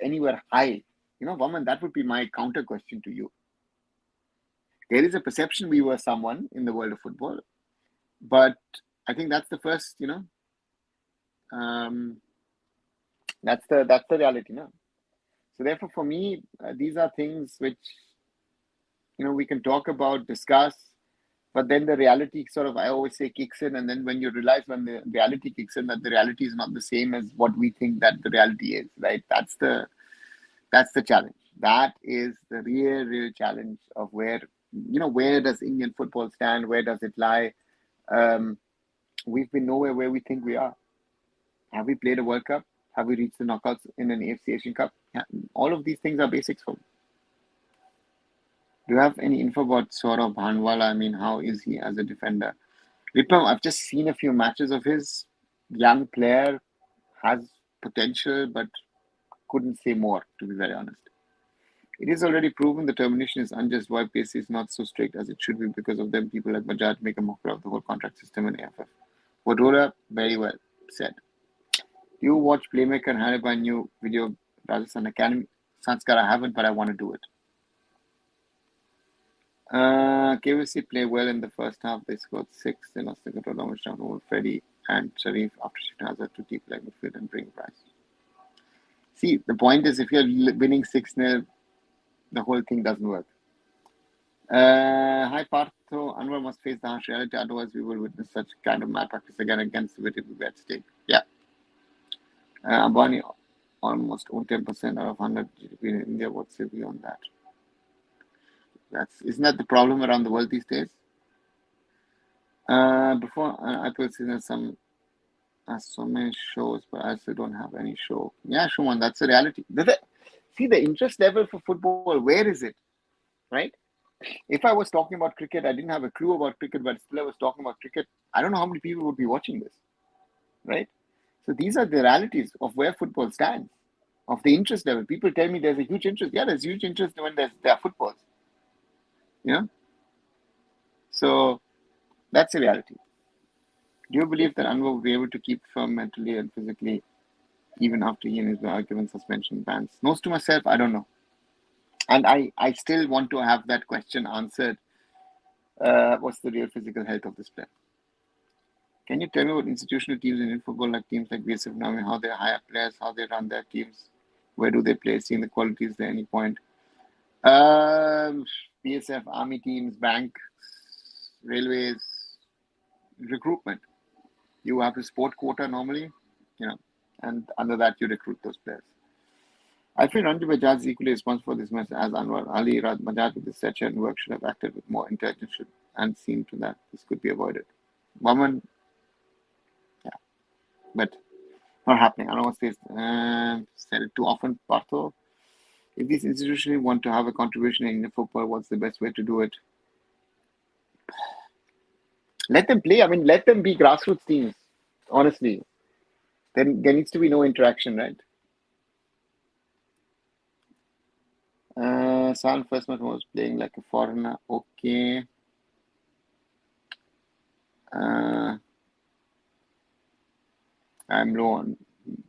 anywhere high? Vaman, that would be my counter question to you. There is a perception we were someone in the world of football, but I think that's the first, that's the reality now. So therefore, for me, these are things which, we can talk about, discuss, but then the reality sort of, I always say, kicks in. And then when you realize when the reality kicks in, that the reality is not the same as what we think that the reality is, right? That's the challenge. That is the real challenge of where does Indian football stand? Where does it lie? We've been nowhere where we think we are. Have we played a World Cup? Have we reached the knockouts in an AFC Asian Cup? Yeah, all of these things are basics for me. Do you have any info about Saurabh Bhanwala? I mean, how is he as a defender? Vipram, I've just seen a few matches of his. Young player, has potential, but couldn't say more, to be very honest. It is already proven the termination is unjust. Why PSC is not so strict as it should be because of them. People like Bajaj make a mockery of the whole contract system in AFF. Wadora, very well said. Do you watch Playmaker and Hyderabad new video of Rajasthan Academy? Sanskar, I haven't, but I want to do it. KVC play well in the first half. They scored 6. They lost the control of over Freddie and Sharif after shooting Hazard to deep leg midfield and bring price. See, the point is if you're winning 6-0, the whole thing doesn't work. Hi, Partho. Anwar must face the harsh reality, otherwise we will witness such kind of malpractice again against the will be at stake. Yeah. Ambani almost own 10% out of 100 GDP in India. What's your view on that? Isn't that the problem around the world these days? Before IPL season, so many shows, but I still don't have any show. Yeah, Shuman, that's the reality. See the interest level for football. Where is it? Right? If I was talking about cricket, I didn't have a clue about cricket, but still I was talking about cricket. I don't know how many people would be watching this, right? So these are the realities of where football stands, of the interest level. People tell me there's a huge interest. Yeah, there's huge interest when there are footballs, you know? So that's the reality. Do you believe that Anwar will be able to keep firm mentally and physically even after he and his are given suspension bans? Nose to myself, I don't know. And I still want to have that question answered. What's the real physical health of this player? Can you tell me what institutional teams in football, like teams like BSF now, how they hire players, how they run their teams, where do they play, seeing the quality, is there any point? BSF, army teams, bank, railways, recruitment. You have a sport quota normally, and under that you recruit those players. I feel Ranjit Bajaj is equally responsible for this mess as Anwar Ali. Bajaj with his stature and work should have acted with more intelligence and seen to that this could be avoided. Waman, yeah, but not happening. I don't want to say said it too often, Partho. If these institutions want to have a contribution in football, what's the best way to do it? Let them play. I mean, let them be grassroots teams, honestly. Then there needs to be no interaction, right? San first match was playing like a foreigner. Okay. I'm low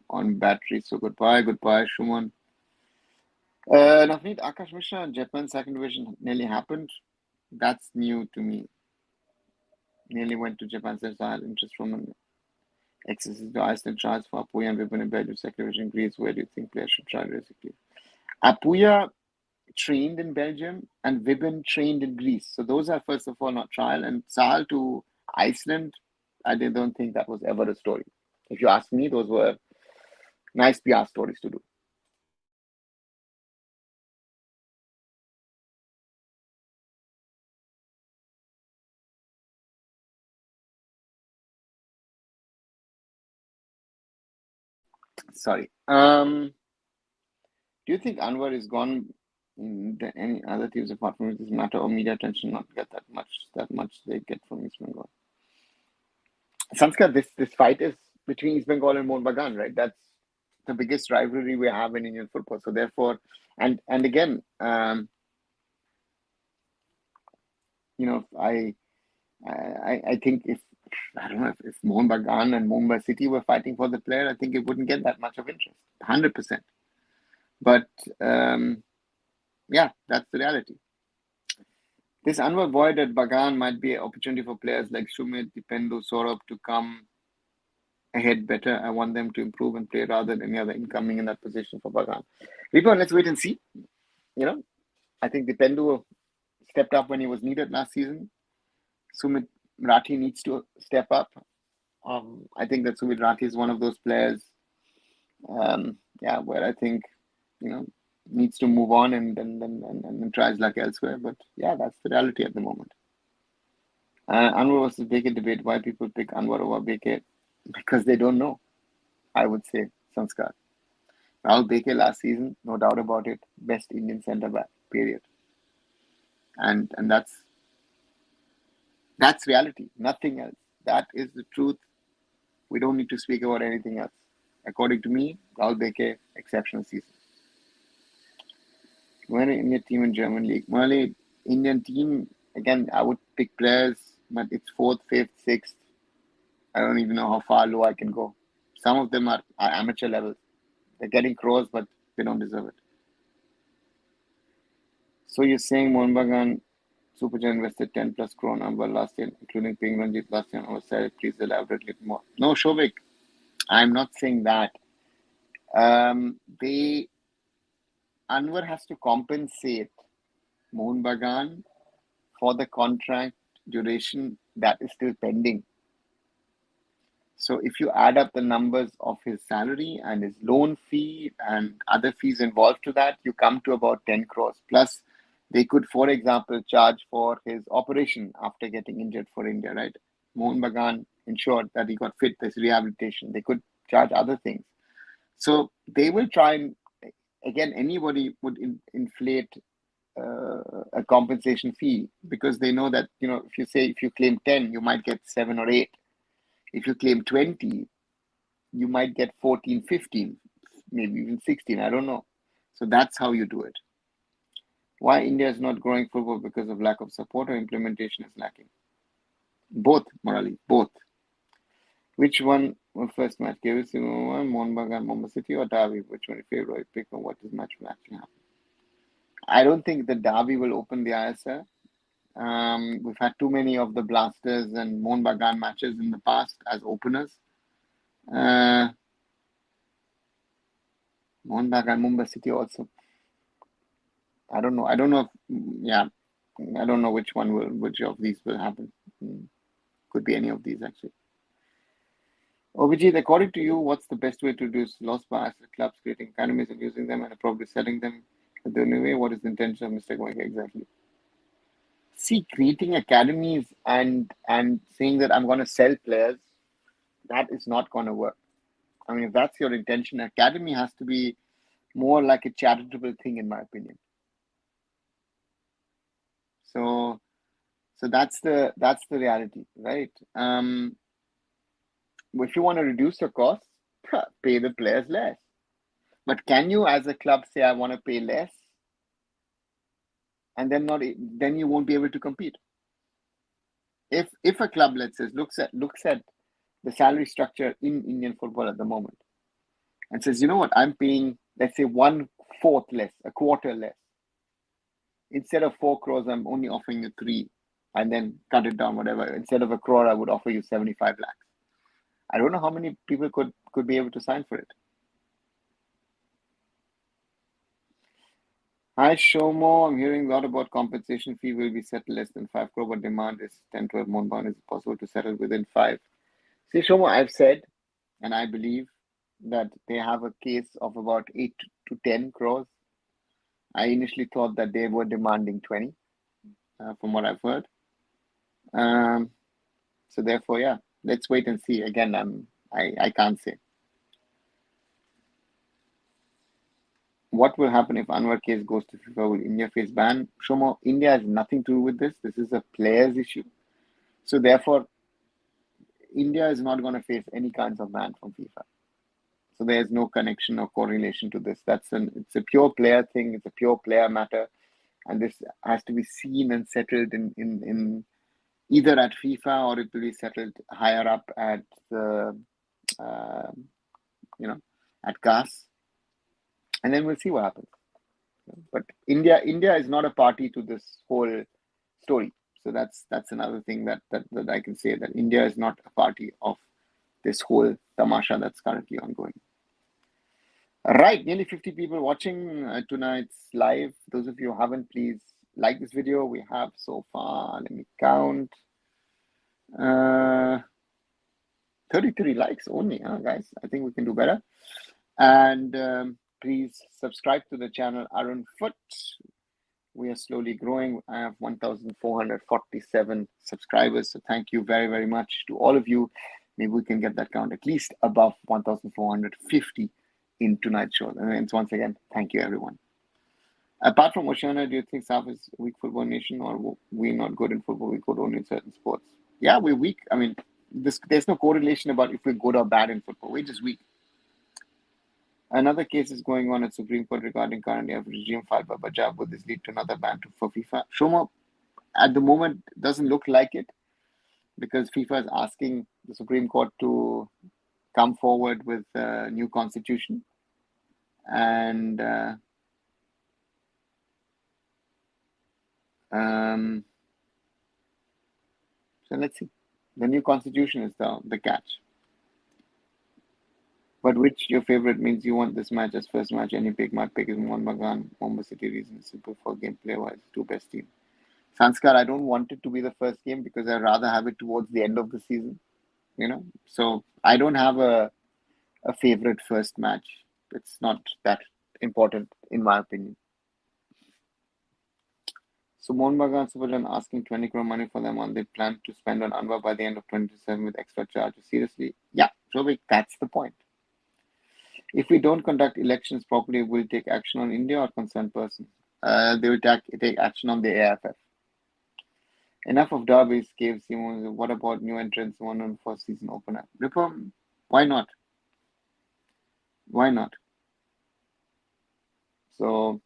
on battery, so goodbye, Shuman. Navneet, Akash Mishra, Japan second division nearly happened. That's new to me. Nearly went to Japan, says I had interest from an accesses to Iceland trials for Apuya and Vibhan in Belgium second division Greece. Where do you think players should try basically? Apuya trained in Belgium and Vibhan trained in Greece. So those are first of all not trial. And Sahal to Iceland, I don't think that was ever a story. If you ask me, those were nice PR stories to do. Sorry. Do you think Anwar is gone? Any other teams apart from this matter or media attention not get that much they get from East Bengal? Sanskar, this fight is between East Bengal and Mohun Bagan, right? That's the biggest rivalry we have in Indian football. So therefore, and again, I think if I don't know if Mohun Bagan and Mumbai City were fighting for the player, I think it wouldn't get that much of interest, 100%. But yeah, that's the reality. This Anwar void at Bagan might be an opportunity for players like Sumit, Dipendu, Saurabh to come ahead better. I want them to improve and play rather than any other incoming in that position for Bagan. Let's wait and see. I think Dipendu stepped up when he was needed last season. Sumit Rathi needs to step up. I think that Sumit Rathi is one of those players, where I think, needs to move on and try his luck elsewhere. But yeah, that's the reality at the moment. Anwar was the big debate. Why people pick Anwar over Beke? Because they don't know, I would say, Sanskar. Rahul Beke last season, no doubt about it, best Indian centre back, period. And that's reality, nothing else. That is the truth. We don't need to speak about anything else. According to me, Rahul Beke, exceptional season. When an Indian team in German league, Mali Indian team, again, I would pick players, but it's fourth, fifth, sixth. I don't even know how far low I can go. Some of them are amateur levels. They're getting crores, but they don't deserve it. So you're saying Mohun Bagan Supergen invested 10 plus crore number last year, including paying Ranjit last year on our side. Please elaborate a little more. No, Shobik, I'm not saying that. Anwar has to compensate Mohun Bagan for the contract duration that is still pending. So if you add up the numbers of his salary and his loan fee and other fees involved to that, you come to about 10 crores. Plus, they could, for example, charge for his operation after getting injured for India, right? Mohun Bagan ensured that he got fit, this rehabilitation. They could charge other things. So they will try and, again, anybody would inflate a compensation fee, because they know that, if you claim 10, you might get 7 or 8. If you claim 20, you might get 14, 15, maybe even 16. I don't know. So that's how you do it. Why India is not growing football? Because of lack of support, or implementation is lacking? Both, Morali, both. Which one was first match? KVC, Mohun Bagan, Mumbai City, or Derby? Which one is your favorite pick, or what this match will actually happen? I don't think the Derby will open the ISL. We've had too many of the Blasters and Mohun Bagan matches in the past as openers. Mohun Bagan, Mumbai City also. I don't know. I don't know which of these will happen. Could be any of these, actually. Obijit, according to you, what's the best way to reduce loss by asset clubs, creating academies and using them, and probably selling them the only way? What is the intention of Mr. Goenka exactly? See, creating academies and saying that I'm going to sell players, that is not going to work. I mean, if that's your intention, academy has to be more like a charitable thing, in my opinion. So that's the reality, right? If you want to reduce your costs, pay the players less. But can you, as a club, say I want to pay less, and then you won't be able to compete? If a club, let's say, looks at the salary structure in Indian football at the moment, and says, you know what, I'm paying, let's say, 1/4 less, a quarter less. Instead of 4 crores, I'm only offering you 3, and then cut it down, whatever. Instead of 1 crore, I would offer you 75 lakhs. I don't know how many people could be able to sign for it. Hi, Shomo. I'm hearing a lot about compensation fee will be settled less than 5 crore, but demand is 10, 12 more pound. Is it possible to settle within 5? See, Shomo, I've said, and I believe that they have a case of about 8 to 10 crores. I initially thought that they were demanding 20, from what I've heard. So therefore, yeah, let's wait and see. Again, I can't say. What will happen if Anwar case goes to FIFA? Will India face ban? Shomo, India has nothing to do with this. This is a players issue. So therefore, India is not going to face any kinds of ban from FIFA. So there's no connection or correlation to this. It's a pure player thing. It's a pure player matter, and this has to be seen and settled in either at FIFA, or it will be settled higher up at the at CAS, and then we'll see what happens. But India is not a party to this whole story. So that's another thing that I can say, that India is not a party of this whole tamasha that's currently ongoing. Right, nearly 50 people watching tonight's live. Those of you who haven't, please like this video. We have so far, let me count, 33 likes only, guys. I think we can do better. And please subscribe to the channel Arunfoot. We are slowly growing. I have 1,447 subscribers. So thank you very, very much to all of you. Maybe we can get that count at least above 1,450 in tonight's show. And once again, thank you, everyone. Apart from Oceania, do you think South is a weak football nation, or we're not good in football, we're good only in certain sports? Yeah, we're weak. I mean, there's no correlation about if we're good or bad in football. We're just weak. Another case is going on at Supreme Court regarding current regime filed by Punjab. Would this lead to another ban for FIFA? Shoma, at the moment, doesn't look like it, because FIFA is asking the Supreme Court to come forward with a new constitution. And so let's see. The new constitution is the catch. But which your favorite means you want this match as first match? Any pick? My pick is Mohun Bagan. Mumbai City, reason is simple for gameplay wise. 2 best team. Sanskar, I don't want it to be the first game, because I'd rather have it towards the end of the season. So I don't have a favorite first match. It's not that important, in my opinion. So Mohun Bagan Superjan asking 20 crore money for them, on they plan to spend on Anwar by the end of 2027 with extra charges. Seriously? Yeah, Shobik, that's the point. If we don't conduct elections properly, we'll take action on India or concerned person. they will take action on the AIFF. Enough of derbies, KFC. What about new entrants? One on first season opener. Reform? Why not? Why not? So,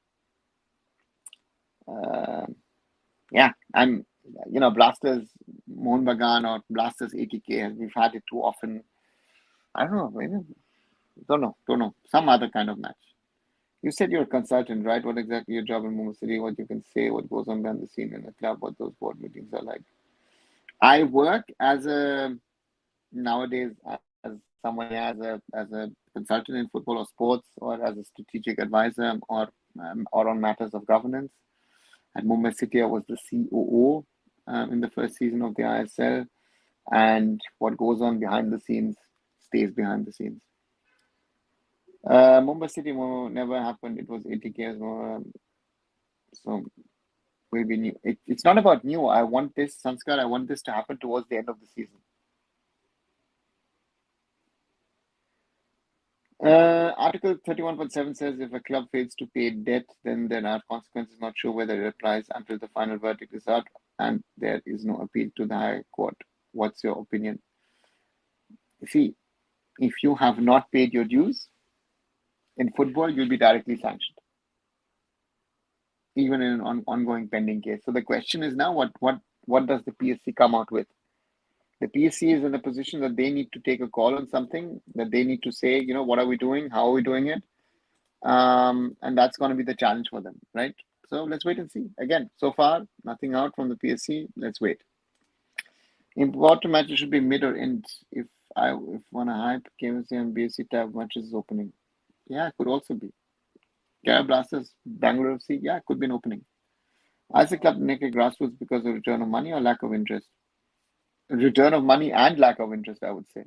yeah, Blasters Mohun Bagan or Blasters ATK. We've had it too often. I don't know. Maybe, don't know. Some other kind of match. You said you're a consultant, right? What exactly your job in Mumbai City? What you can say? What goes on behind the scene in the club? What those board meetings are like? I work nowadays as someone as a consultant in football or sports, or as a strategic advisor, or on matters of governance. At Mumbai City, I was the COO in the first season of the ISL, and what goes on behind the scenes stays behind the scenes. Mumbai City never happened. It was 80 years more, so will be new. It's not about new. I want this, Sanskar. I want this to happen towards the end of the season. Article 31.7 says if a club fails to pay debt, then there are consequences. Not sure whether it applies until the final verdict is out and there is no appeal to the High Court. What's your opinion? See, if you have not paid your dues in football, you'll be directly sanctioned, even in an ongoing pending case. So the question is now, what does the PSC come out with? The PSC is in a position that they need to take a call on something, that they need to say, what are we doing? How are we doing it? And that's going to be the challenge for them, right? So let's wait and see. Again, so far, nothing out from the PSC. Let's wait. Important matches should be mid or end. If one a hype, KFC and BSC tab matches is opening. Yeah, could also be. Kerala Blasters, Bangalore FC, yeah, could be an opening. As a club naked grassroots because of return of money or lack of interest? Return of money and lack of interest, I would say.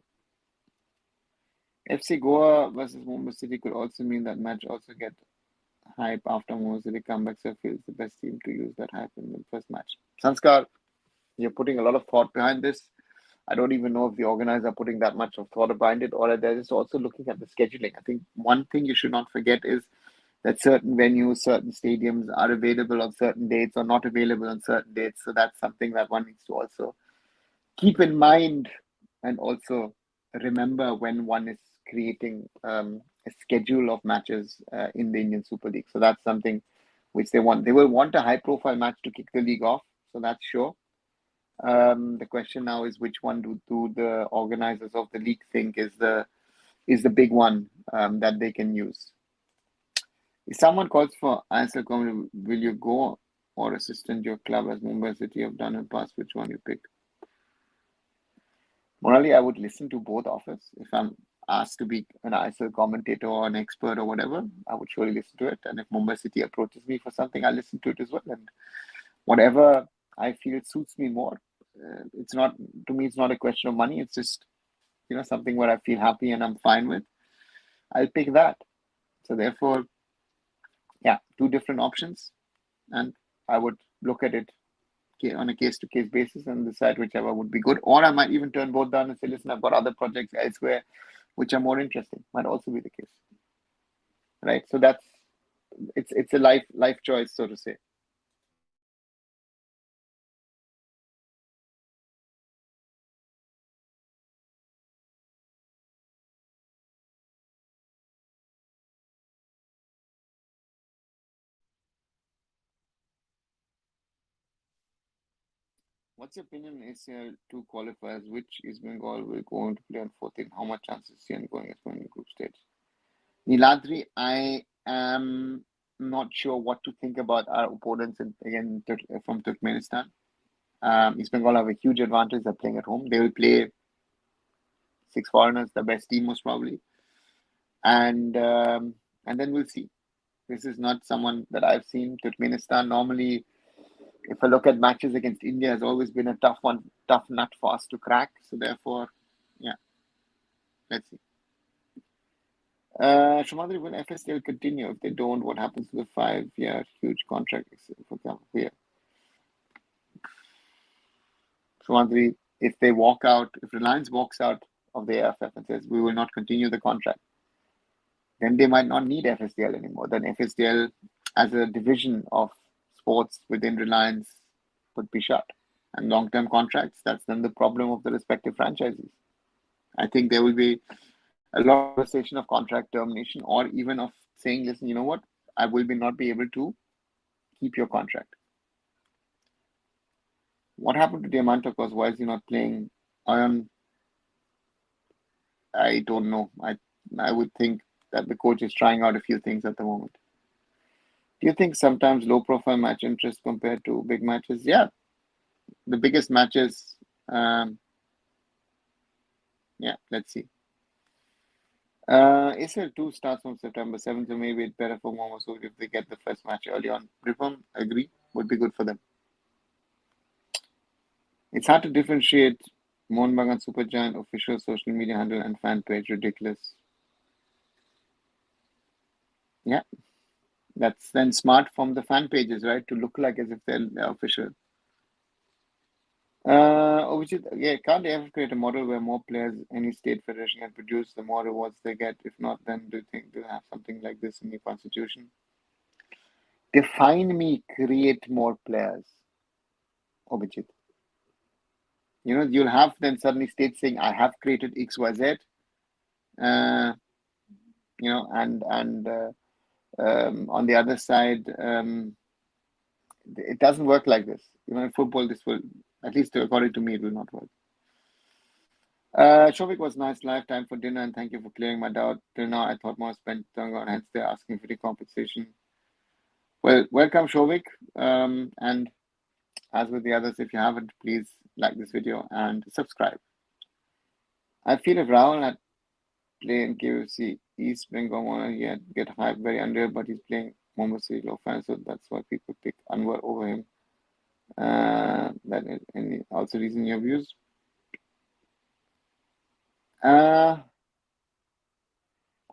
FC Goa versus Mumbai City could also mean that match also get hype after Mumbai City comeback, so feels the best team to use that hype in the first match. Sanskar, you're putting a lot of thought behind this. I don't even know if the organizers are putting that much of thought behind it, or they're just also looking at the scheduling. I think one thing you should not forget is that certain venues, certain stadiums are available on certain dates or not available on certain dates. So that's something that one needs to also keep in mind and also remember when one is creating a schedule of matches in the Indian Super League. So that's something which they want. They will want a high-profile match to kick the league off. So that's sure. The question now is which one do the organizers of the league think is the big one that they can use. If someone calls for ISL comedy, will you go or assistant your club as Mumbai City have done in the past? Which one you pick? Morally, I would listen to both offers. If I'm asked to be an ISL commentator or an expert or whatever, I would surely listen to it. And if Mumbai City approaches me for something, I'll listen to it as well. And whatever I feel suits me more, it's not a question of money. It's just, something where I feel happy and I'm fine with. I'll pick that. So therefore, yeah, two different options. And I would look at it on a case-to-case basis and decide whichever would be good. Or I might even turn both down and say, listen, I've got other projects elsewhere which are more interesting. Might also be the case. Right? So it's a life choice, so to say. What's your opinion on ACL 2 qualifiers? Which East Bengal will go on to play on 14? How much chances is CN going in group stage? Niladri, I am not sure what to think about our opponents again from Turkmenistan. East Bengal have a huge advantage. They're playing at home. They will play 6 foreigners, the best team most probably, and then we'll see. This is not someone that I've seen. Turkmenistan normally, if I look at matches against India, has always been a tough nut for us to crack. So therefore, yeah, let's see. Shumadri, will FSDL continue? If they don't, what happens to the 5-year huge contract, for example, here? Shumadri, if Reliance walks out of the AIFF and says we will not continue the contract, then they might not need FSDL anymore. Then FSDL as a division of sports within Reliance would be shut. And long-term contracts, that's then the problem of the respective franchises. I think there will be a lot of conversation of contract termination or even of saying, listen, you know what, I will not be able to keep your contract. What happened to Diamantopoulos? Why is he not playing? I don't know. I would think that the coach is trying out a few things at the moment. Do you think sometimes low-profile match interest compared to big matches? Yeah, the biggest matches. Yeah, let's see. Israel 2 starts on September 7th, so maybe it's better for Momosu if they get the first match early on. Reform, agree, would be good for them. It's hard to differentiate Mohun Bagan Supergiant official social media handle and fan page. Ridiculous. Yeah, that's then smart from the fan pages, right? To look like as if they're official. Yeah, can't they ever create a model where more players any state federation can produce, the more rewards they get? If not, then do you think they'll have something like this in the constitution? Define me, create more players, Abhijit. You know, you'll have then suddenly states saying, I have created XYZ, you know, and on the other side, it doesn't work like this. You know, in football, this will, at least according to me, it will not work. Shovik was nice. Lifetime for dinner, and thank you for clearing my doubt. Till now, I thought more spent on hence they're asking for the compensation. Well, welcome, Shovik. And as with the others, if you haven't, please like this video and subscribe. I feel if Rahul had played in KFC East Bengal, he had get hyped very under, but he's playing Mohammad low fan, so that's why people pick Anwar over him. That is any also reason your views. I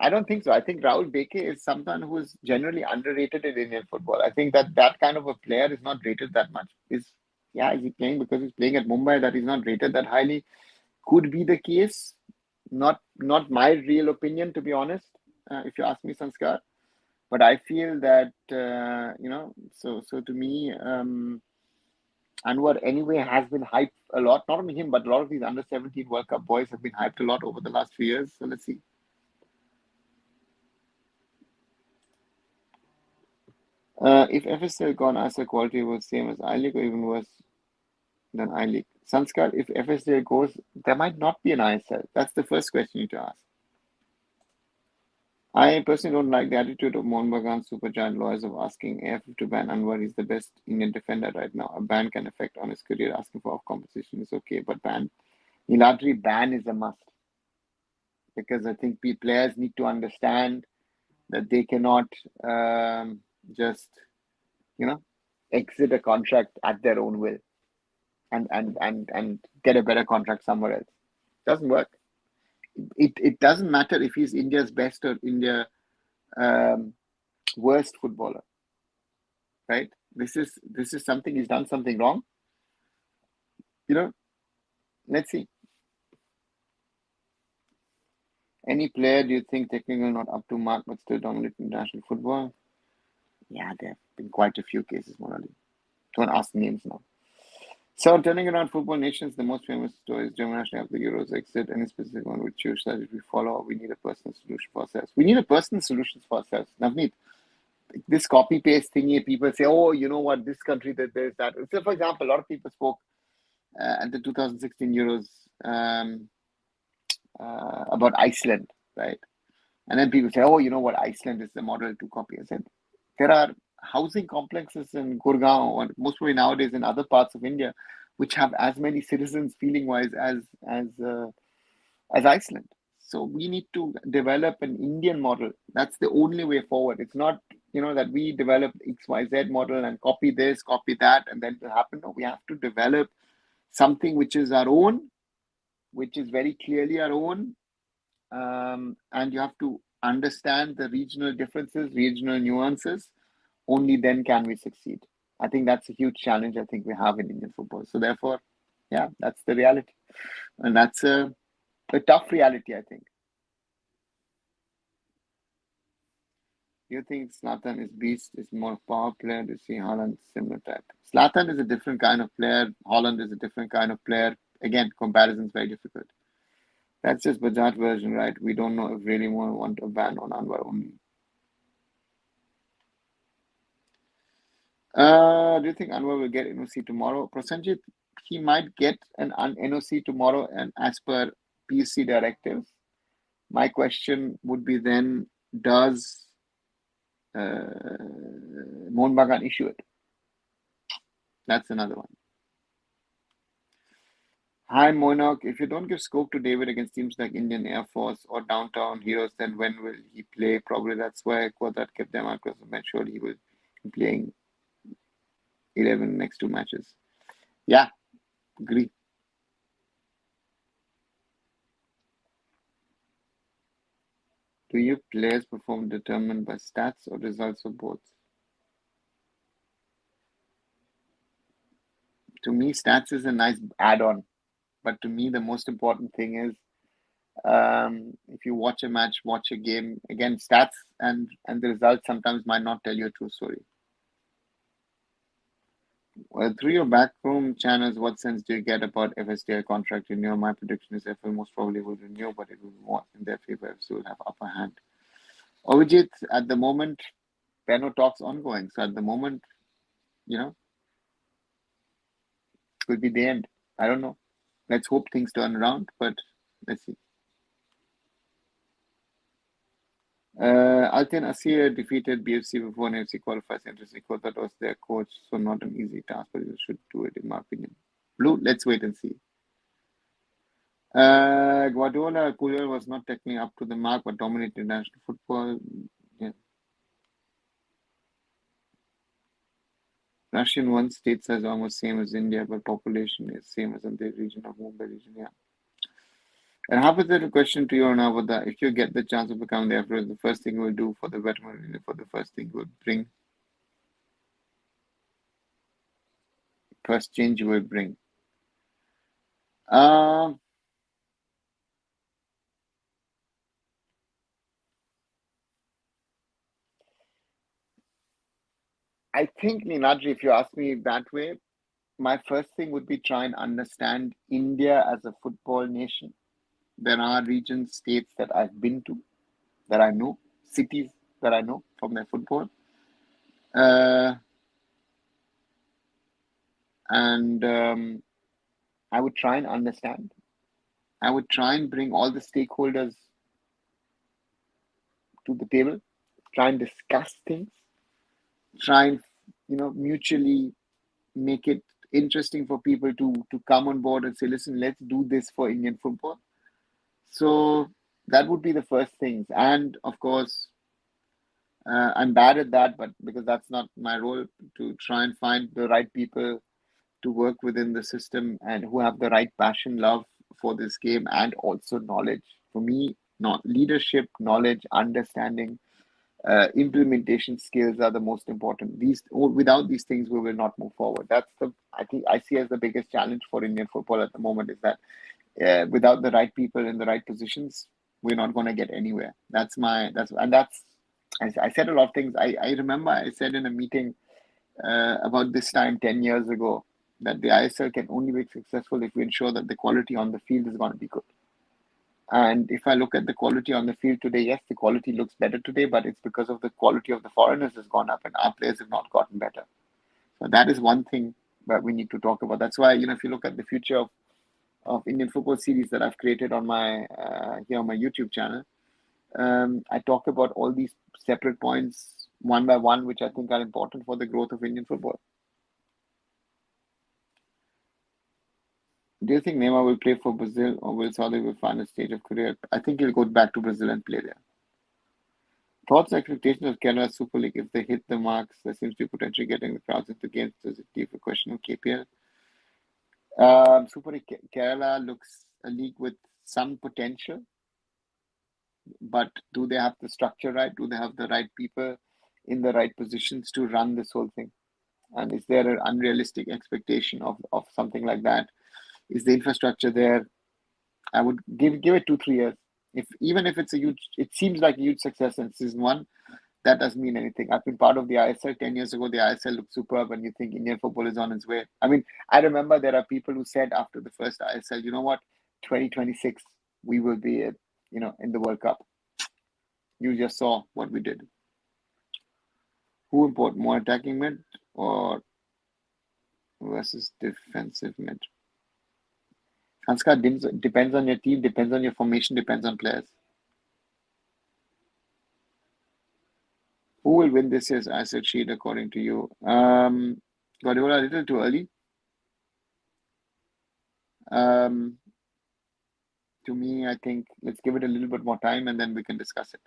don't think so. I think Rahul Beke is someone who is generally underrated in Indian football. I think that kind of a player is not rated that much. Is he playing because he's playing at Mumbai that he's not rated that highly? Could be the case. Not my real opinion, to be honest, if you ask me, Sanskar. But I feel that, so to me, Anwar anyway has been hyped a lot. Not only him, but a lot of these under-17 World Cup boys have been hyped a lot over the last few years. So let's see. If FSDL gone ISL quality was same as I-League or even worse than I-League. Sanskar, if FSDL goes, there might not be an ISL. That's the first question you need to ask. I personally don't like the attitude of Mohun Bagan supergiant lawyers of asking AIFF to ban Anwar. He's the best Indian defender right now. A ban can affect on his career. Asking for off competition is okay, but unilaterally ban is a must. Because I think players need to understand that they cannot just, exit a contract at their own will and get a better contract somewhere else. Doesn't work. It doesn't matter if he's India's best or India worst footballer, right? This is something he's done something wrong. Let's see. Any player do you think technically not up to mark but still dominate international football? Yeah, there have been quite a few cases, Morali. Don't ask names now. So, turning around football nations, the most famous story is German national of the Euros exit. Any specific one would choose that if we follow, we need a personal solution for ourselves. We need a personal solution for ourselves. Navneet, this copy paste thingy, people say, oh, you know what, this country, there's that. So, for example, a lot of people spoke at the 2016 Euros about Iceland, right? And then people say, oh, you know what, Iceland is the model to copy. I said, there are housing complexes in Gurgaon, or most probably nowadays in other parts of India, which have as many citizens feeling-wise as Iceland. So we need to develop an Indian model. That's the only way forward. It's not, that we develop XYZ model and copy this, copy that, and then it'll happen. No, we have to develop something which is our own, which is very clearly our own. And you have to understand the regional differences, regional nuances. Only then can we succeed. I think that's a huge challenge I think we have in Indian football. So therefore, yeah, that's the reality. And that's a tough reality, I think. Do you think Zlatan is beast, is more power player? Do you see Haaland similar type? Zlatan is a different kind of player. Haaland is a different kind of player. Again, comparison is very difficult. That's just Bajaj version, right? We don't know if really want a ban on Anwar only. Do you think Anwar will get NOC tomorrow? Prasanjit, he might get an NOC tomorrow, and as per PSC directives. My question would be then, does Mohun Bagan issue it? That's another one. Hi, Monarch. If you don't give scope to David against teams like Indian Air Force or Downtown Heroes, then when will he play? Probably that's why Quadat kept them out, because I'm sure he will be playing 11 next 2 matches. Yeah, agree. Do your players perform determined by stats or results or both? To me, stats is a nice add-on, but to me, the most important thing is if you watch a match, watch a game, again, stats and the results sometimes might not tell you a true story. Well, through your backroom channels, what sense do you get about FSDL contract renewal? My prediction is FL most probably will renew, but it will be more in their favor, so will have upper hand. Avijit, at the moment, there are no talks ongoing. So at the moment, it could be the end. I don't know. Let's hope things turn around, but let's see. Alten Asir defeated BFC before an FC qualifiers. Interesting. That was their coach, so not an easy task, but you should do it, in my opinion. Blue, let's wait and see. Guardiola Puyol was not technically up to the mark, but dominated international football. Yeah. Russian one state size almost same as India, but population is same as in the region of Mumbai region. Yeah. And hypothetical question to you, Arunava, if you get the chance of becoming the emperor, the first thing you will do for the veteran, for the first thing you will bring, first change you will bring. I think, Ninaji, if you ask me that way, my first thing would be try and understand India as a football nation. There are regions, states that I've been to, that I know, cities that I know from their football. And I would try and understand. I would try and bring all the stakeholders to the table, try and discuss things, try and mutually make it interesting for people to come on board and say, listen, let's do this for Indian football. So that would be the first things. And of course, I'm bad at that, but because that's not my role, to try and find the right people to work within the system and who have the right passion, love for this game, and also knowledge. For me, not leadership, knowledge, understanding, implementation skills are the most important. Without these things, we will not move forward. I think I see as the biggest challenge for Indian football at the moment, is that without the right people in the right positions, we're not going to get anywhere. I said a lot of things. I remember I said in a meeting about this time 10 years ago that the ISL can only be successful if we ensure that the quality on the field is going to be good. And if I look at the quality on the field today, yes, the quality looks better today, but it's because of the quality of the foreigners has gone up and our players have not gotten better. So that is one thing that we need to talk about. That's why, if you look at the future of Indian football series that I've created on my here on my YouTube channel, I talk about all these separate points one by one, which I think are important for the growth of Indian football. Do you think Neymar will play for Brazil, or will Saudi will find a stage of career? I think he'll go back to Brazil and play there. Thoughts, expectations of Kerala Super League, if they hit the marks, there seems to be potentially getting the crowds into games. Does it leave a question of KPL? Super League Kerala looks a league with some potential, but do they have the structure right? Do they have the right people in the right positions to run this whole thing? And is there an unrealistic expectation of something like that? Is the infrastructure there? I would give it 2-3 years. Even if it's a huge, it seems like a huge success in season 1, that doesn't mean anything. I've been part of the ISL 10 years ago. The ISL looked superb, and you think Indian football is on its way. I mean, I remember there are people who said after the first ISL, you know what, 2026, we will be, in the World Cup. You just saw what we did. Who import more attacking mid or versus defensive mid? Sanskar depends on your team, depends on your formation, depends on players. Who will win this year's ISL sheet according to you? Guardiola a little too early. To me, I think let's give it a little bit more time and then we can discuss it.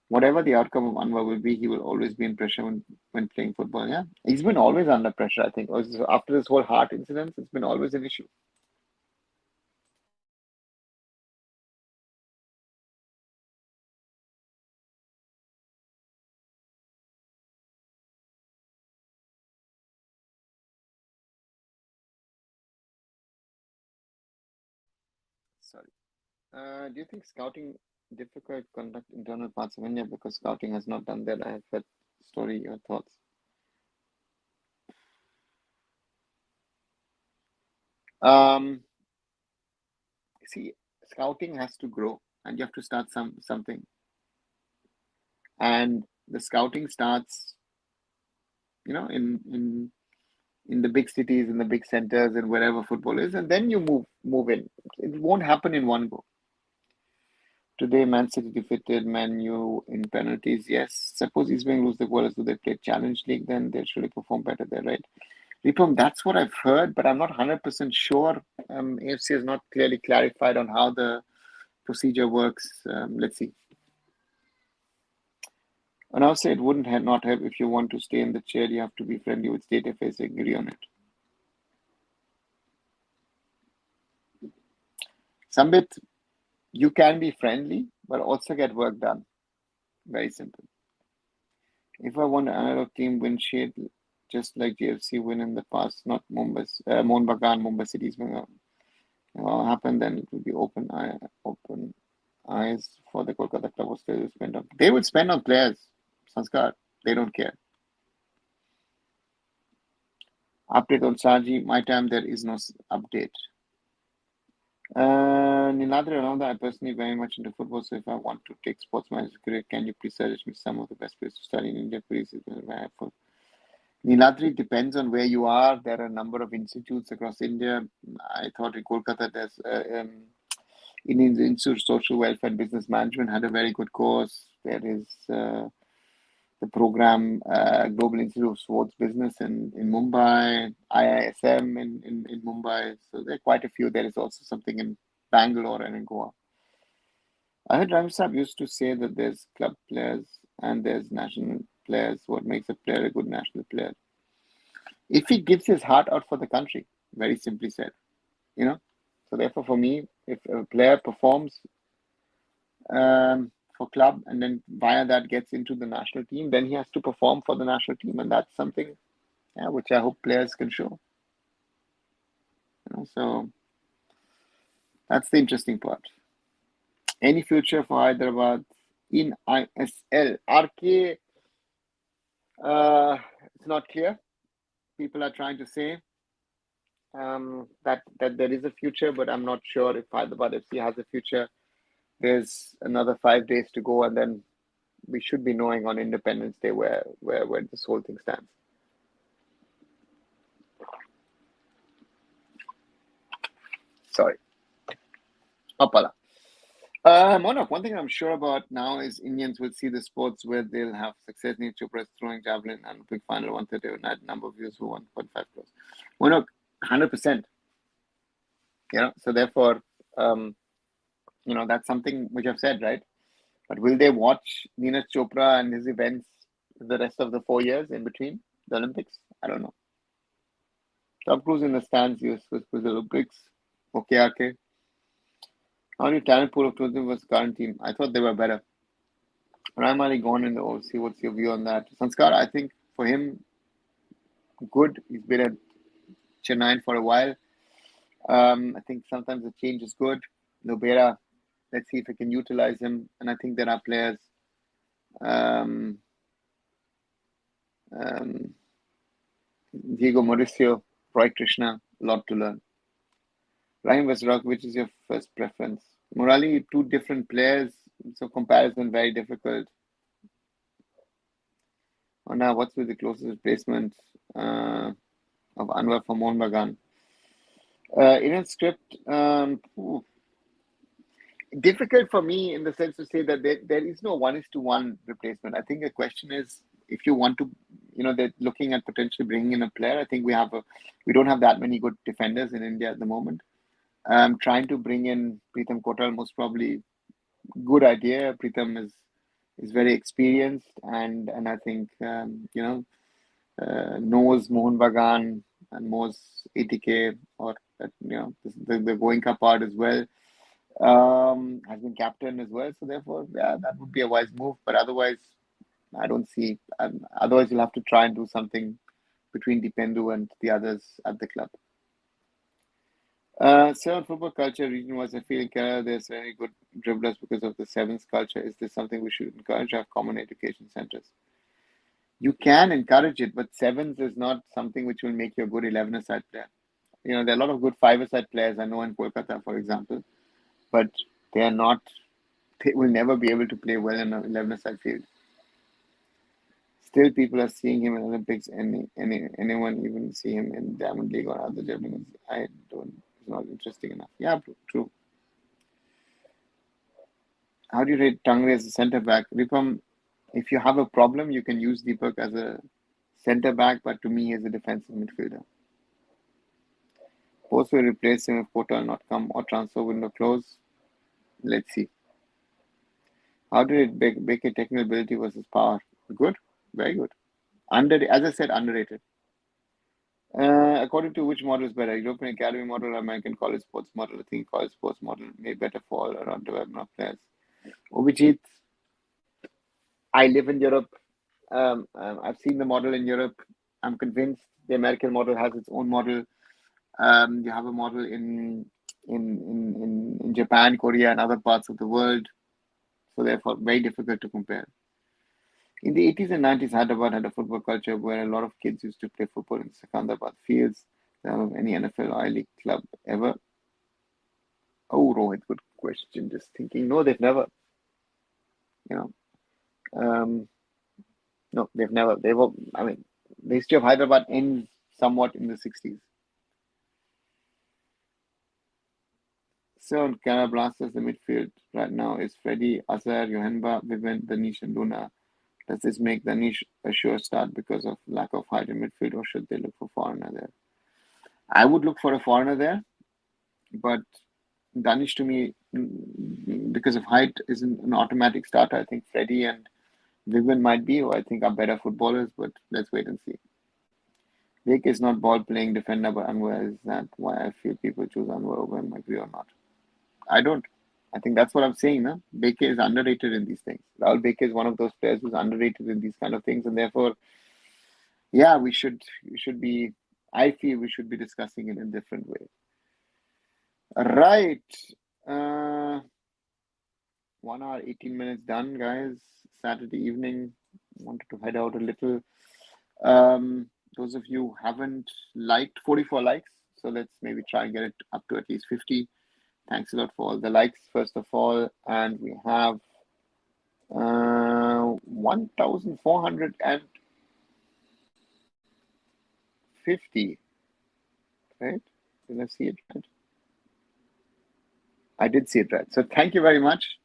Whatever the outcome of Anwar will be, he will always be in pressure when playing football. Yeah, he's been always under pressure, I think. After this whole heart incident, it's been always an issue. Sorry. Do you think scouting difficult to conduct internal parts of India because scouting has not done that? I have heard story. Your thoughts? See, scouting has to grow, and you have to start something. And the scouting starts, in the big cities, in the big centers, and wherever football is, and then you move in. It won't happen in one go. Today, Man City defeated Man U in penalties. Yes, suppose East Bengal lose the qualifiers, do they play Challenge League? Then they surely perform better there, right? Ripam, that's what I've heard, but I'm not 100% sure. AFC has not clearly clarified on how the procedure works. Let's see. And I'll say it wouldn't not help if you want to stay in the chair. You have to be friendly with state affairs. Agree on it. Sambit, you can be friendly, but also get work done. Very simple. If I want another team win shade, just like GFC win in the past, not Mohun Bagan, Mumbai City's Bengal. Happen, then it will be open eyes for the Kolkata club. Spend on. They would spend on players. Sanskar, they don't care. Update on Saji. My time there is no update. Niladri Arunava, I personally very much into football, so if I want to take sports management career, can you please suggest me some of the best places to study in India? Please, Niladri, depends on where you are. There are a number of institutes across India. I thought in Kolkata there's Indian Institute of Social Welfare and Business Management had a very good course. There is the program Global Institute of Sports Business in Mumbai, IISM in Mumbai. So there are quite a few. There is also something in Bangalore and in Goa. I heard Ramsab used to say that there's club players and there's national players. What makes a player a good national player? If he gives his heart out for the country, very simply said, So therefore, for me, if a player performs for club and then via that gets into the national team, then he has to perform for the national team, and that's something, which I hope players can show. So that's the interesting part. Any future for Hyderabad in ISL? RK, it's not clear. People are trying to say that there is a future, but I'm not sure if Hyderabad FC has a future. There's another 5 days to go, and then we should be knowing on Independence Day where this whole thing stands. Sorry. Appala. Monok, one thing I'm sure about now is Indians will see the sports where they'll have success. Neeraj Chopra throwing javelin and big final 130 number of views for 1.5 crores. Monok, 100%. So therefore, that's something which I've said, right? But will they watch Neeraj Chopra and his events the rest of the 4 years in between the Olympics? I don't know. Tom Cruise in the stands, US with the Olympics. Okay. How many talent pool of tourism was current team? I thought they were better. Anwar Ali gone in the OC. What's your view on that? Sanskar, I think for him, good. He's been at Chennai for a while. I think sometimes the change is good. Lobera, let's see if we can utilize him. And I think there are players Um, um, Diego Mauricio, Roy Krishna, a lot to learn. Ryan Westrock, which is your first preference? Murali, two different players, so comparison very difficult. Oh, now, what's with the closest replacement of Anwar for Mohun Bagan? Indian script, difficult for me in the sense to say that there is no 1:1 replacement. I think the question is if you want to, they're looking at potentially bringing in a player. I think we don't have that many good defenders in India at the moment. Trying to bring in Pritam Kotal, most probably good idea. Pritam is very experienced and I think knows Mohun Bagan and knows ATK or the Goenka part as well. Has been captain as well, so therefore, yeah, that would be a wise move. But otherwise, I don't see. Otherwise, you'll have to try and do something between Dipendu and the others at the club. So on football culture, region-wise, I feel in Kerala there's very good dribblers because of the sevens culture. Is this something we should encourage? Have common education centers. You can encourage it, but sevens is not something which will make you a good 11-a-side player. There are a lot of good 5-a-side players I know in Kolkata, for example, but they are not. They will never be able to play well in an 11-a-side field. Still, people are seeing him in Olympics. Anyone even see him in Diamond League or other javelins? I don't. It's not interesting enough. Yeah, true. How do you rate Tangri as a centre back? Vipam, if you have a problem, you can use Deepak as a centre back, but to me, he's a defensive midfielder. Post will replace him if Kotal not come or transfer window close. Let's see. How did it make a technical ability versus power? Good, very good. As I said, underrated. According to which model is better, European Academy model or American college sports model? I think college sports model may better fall around development of players. Obijit, I live in Europe. I've seen the model in Europe. I'm convinced the American model has its own model. You have a model in Japan, Korea, and other parts of the world. So therefore, very difficult to compare. In the 80s and 90s, Hyderabad had a football culture where a lot of kids used to play football in Secunderabad fields. Of any NFL or I-League club ever? Oh, Rohit, good question. Just thinking. No, they've never. No, they've never. I mean, the history of Hyderabad ends somewhat in the 60s. So on Kerala Blasters, the midfield right now is Freddie, Azhar, Yohanba, Vivian, Danish, and Luna. Does this make Danish a sure start because of lack of height in midfield, or should they look for foreigner there? I would look for a foreigner there, but Danish to me, because of height, isn't an automatic starter. I think Freddie and Vivian might be, or I think are better footballers, but let's wait and see. Vic is not ball playing defender, but Anwar. Is that why I feel people choose Anwar over him, agree or not? I don't. I think that's what I'm saying. No? Beke is underrated in these things. Rahul Beke is one of those players who's underrated in these kind of things, and therefore, yeah, we should be. I feel we should be discussing it in a different way. Right. 1 hour, 18 minutes done, guys. Saturday evening. Wanted to head out a little. Those of you who haven't liked, 44 likes. So let's maybe try and get it up to at least 50. Thanks a lot for all the likes, first of all. And we have 1,450. Right? Did I see it right? I did see it right. So thank you very much.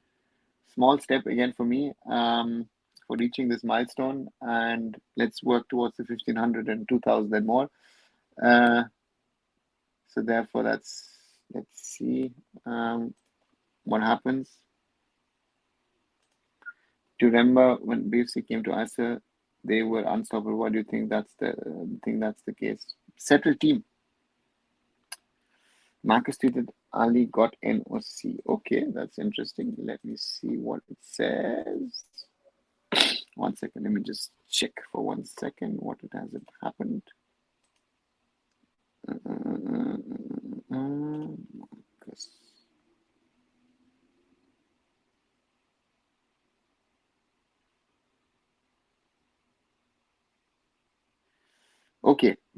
Small step again for me for reaching this milestone. And let's work towards the 1,500 and 2,000 and more. So therefore, let's see what happens. Do you remember when BFC came to ISA, they were unstoppable? Why do you think that's the case? Settled team. Marcus tweeted Ali got NOC. Okay, that's interesting. Let me see what it says. 1 second. Let me just check for 1 second what it has happened. Marcus.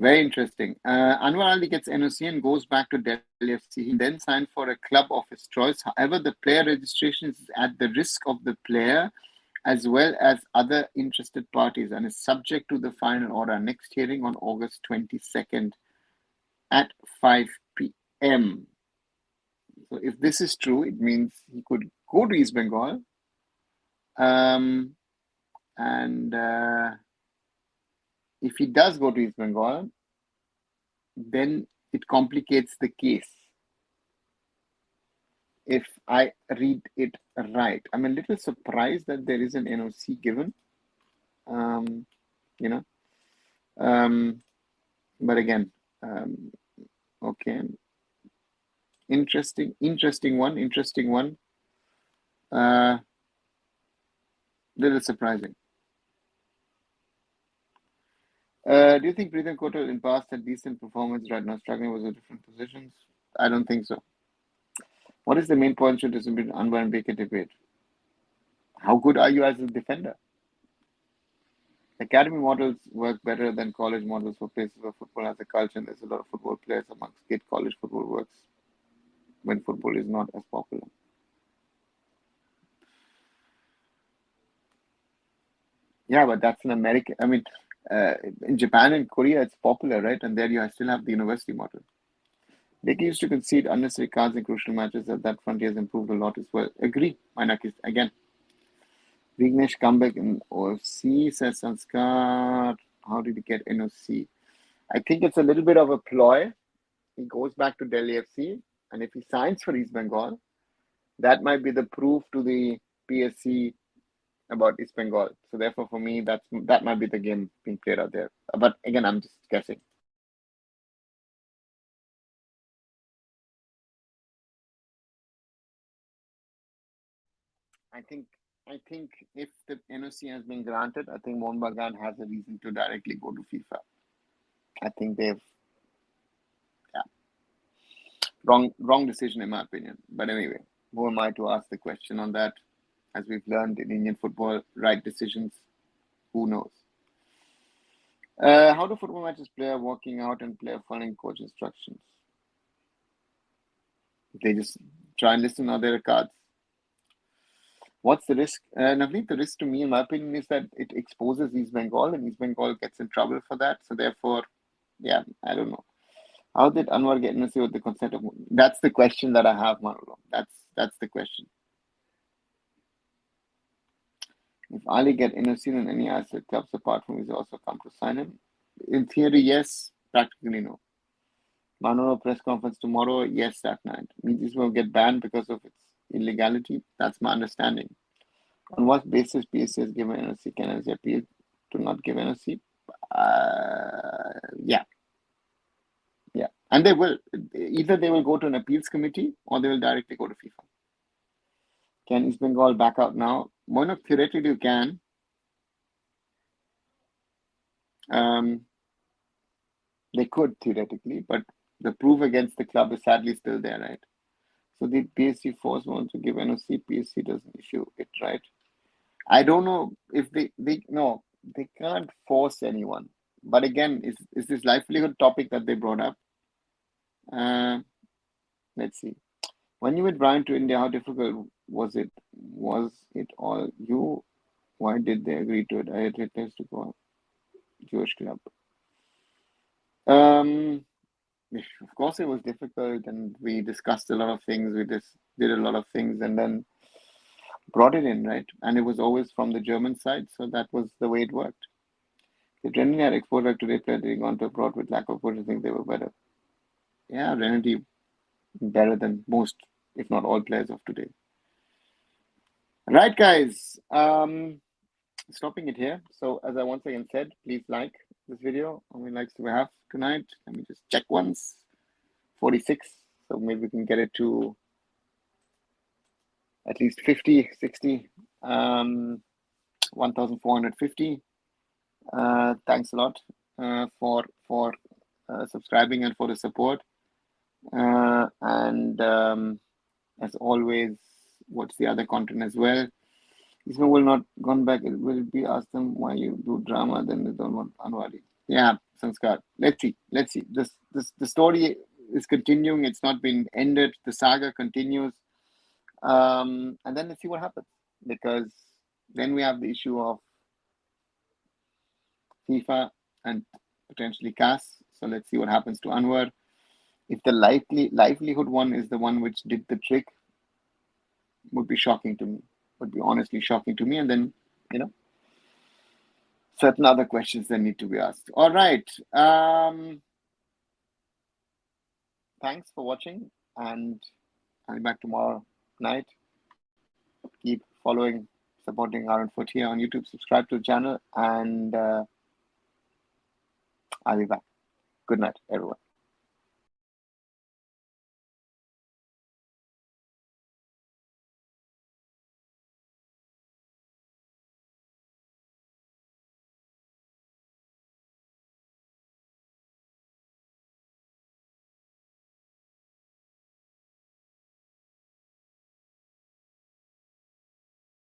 Very interesting. Anwar Ali gets NOC and goes back to Delhi FC. He then signed for a club of his choice. However, the player registration is at the risk of the player as well as other interested parties and is subject to the final order. Next hearing on August 22nd at 5 p.m. So if this is true, it means he could go to East Bengal. And if he does go to East Bengal, then it complicates the case. If I read it right, I'm a little surprised that there is an NOC given. But again, okay. Interesting one. Little surprising. Do you think Preetham Kotal in past had decent performance right now, struggling with the different positions? I don't think so. What is the main point to between Anwar and Baker debate? How good are you as a defender? Academy models work better than college models for places where football has a culture, and there's a lot of football players amongst it. College football works when football is not as popular. Yeah, but that's in America. I mean, in Japan and Korea, it's popular, right? And there you still have the university model. Baker used to concede unnecessary cards in crucial matches. That front has improved a lot as well. Agree, Mainakis. Again, Vignesh comeback in OFC, says Sanskar. How did he get NOC? I think it's a little bit of a ploy. He goes back to Delhi FC, and if he signs for East Bengal, that might be the proof to the PSC about East Bengal. So therefore, for me, that might be the game being played out there. But again, I'm just guessing. I think if the NOC has been granted, I think Mohun Bagan has a reason to directly go to FIFA. I think they've wrong decision in my opinion. But anyway, who am I to ask the question on that? As we've learned in Indian football, right decisions, who knows? How do football matches player walking out and player following coach instructions? They just try and listen on their cards. What's the risk? Navneet, the risk to me, in my opinion, is that it exposes East Bengal and East Bengal gets in trouble for that. So therefore, yeah, I don't know. How did Anwar get NOC with the consent of? That's the question that I have, Manolo. That's the question. If Ali get NOC, then any asset clubs apart from his also come to sign him. In theory, yes. Practically, no. Manolo press conference tomorrow. Yes, that night. Means this will get banned because of its illegality. That's my understanding. On what basis PSC has given NOC? Can NOC appeal to not give NOC? Yeah. And they will. Either they will go to an appeals committee or they will directly go to FIFA. Can East Bengal back out now? Mono, theoretically you can. They could theoretically, but the proof against the club is sadly still there, right? So the PSC force wants to give NOC, PSC doesn't issue it, right? I don't know if they can't force anyone. But again, is this livelihood topic that they brought up? Let's see. When you went Brian to India, how difficult was it? Was it all you? Why did they agree to it? I had request to go Jewish club. Of course, it was difficult, and we discussed a lot of things. We just did a lot of things, and then brought it in, right? And it was always from the German side, so that was the way it worked. If Rennie had exposure today, players had gone to abroad with lack of coach, I think they were better. Yeah, Rennie better than most, if not all, players of today. Right, guys. Stopping it here. So, as I once again said, please like this video. How many likes do we have tonight? Let me just check once. 46. So maybe we can get it to at least 50, 60, 1,450. Thanks a lot for subscribing and for the support. And as always, what's the other content as well? Isma will not gone back. Will it be asked them why you do drama? Then they don't want Anwar Ali. Yeah. Sanskar. Let's see. The story is continuing. It's not been ended. The saga continues. And then let's see what happens, because then we have the issue of FIFA and potentially CAS. So let's see what happens to Anwar. If the livelihood one is the one which did the trick, would be shocking to me. Would be honestly shocking to me. And then, certain other questions that need to be asked. All right. Thanks for watching, and I'll be back tomorrow night. Keep following, supporting Arunfoot here on YouTube. Subscribe to the channel, and I'll be back. Good night, everyone.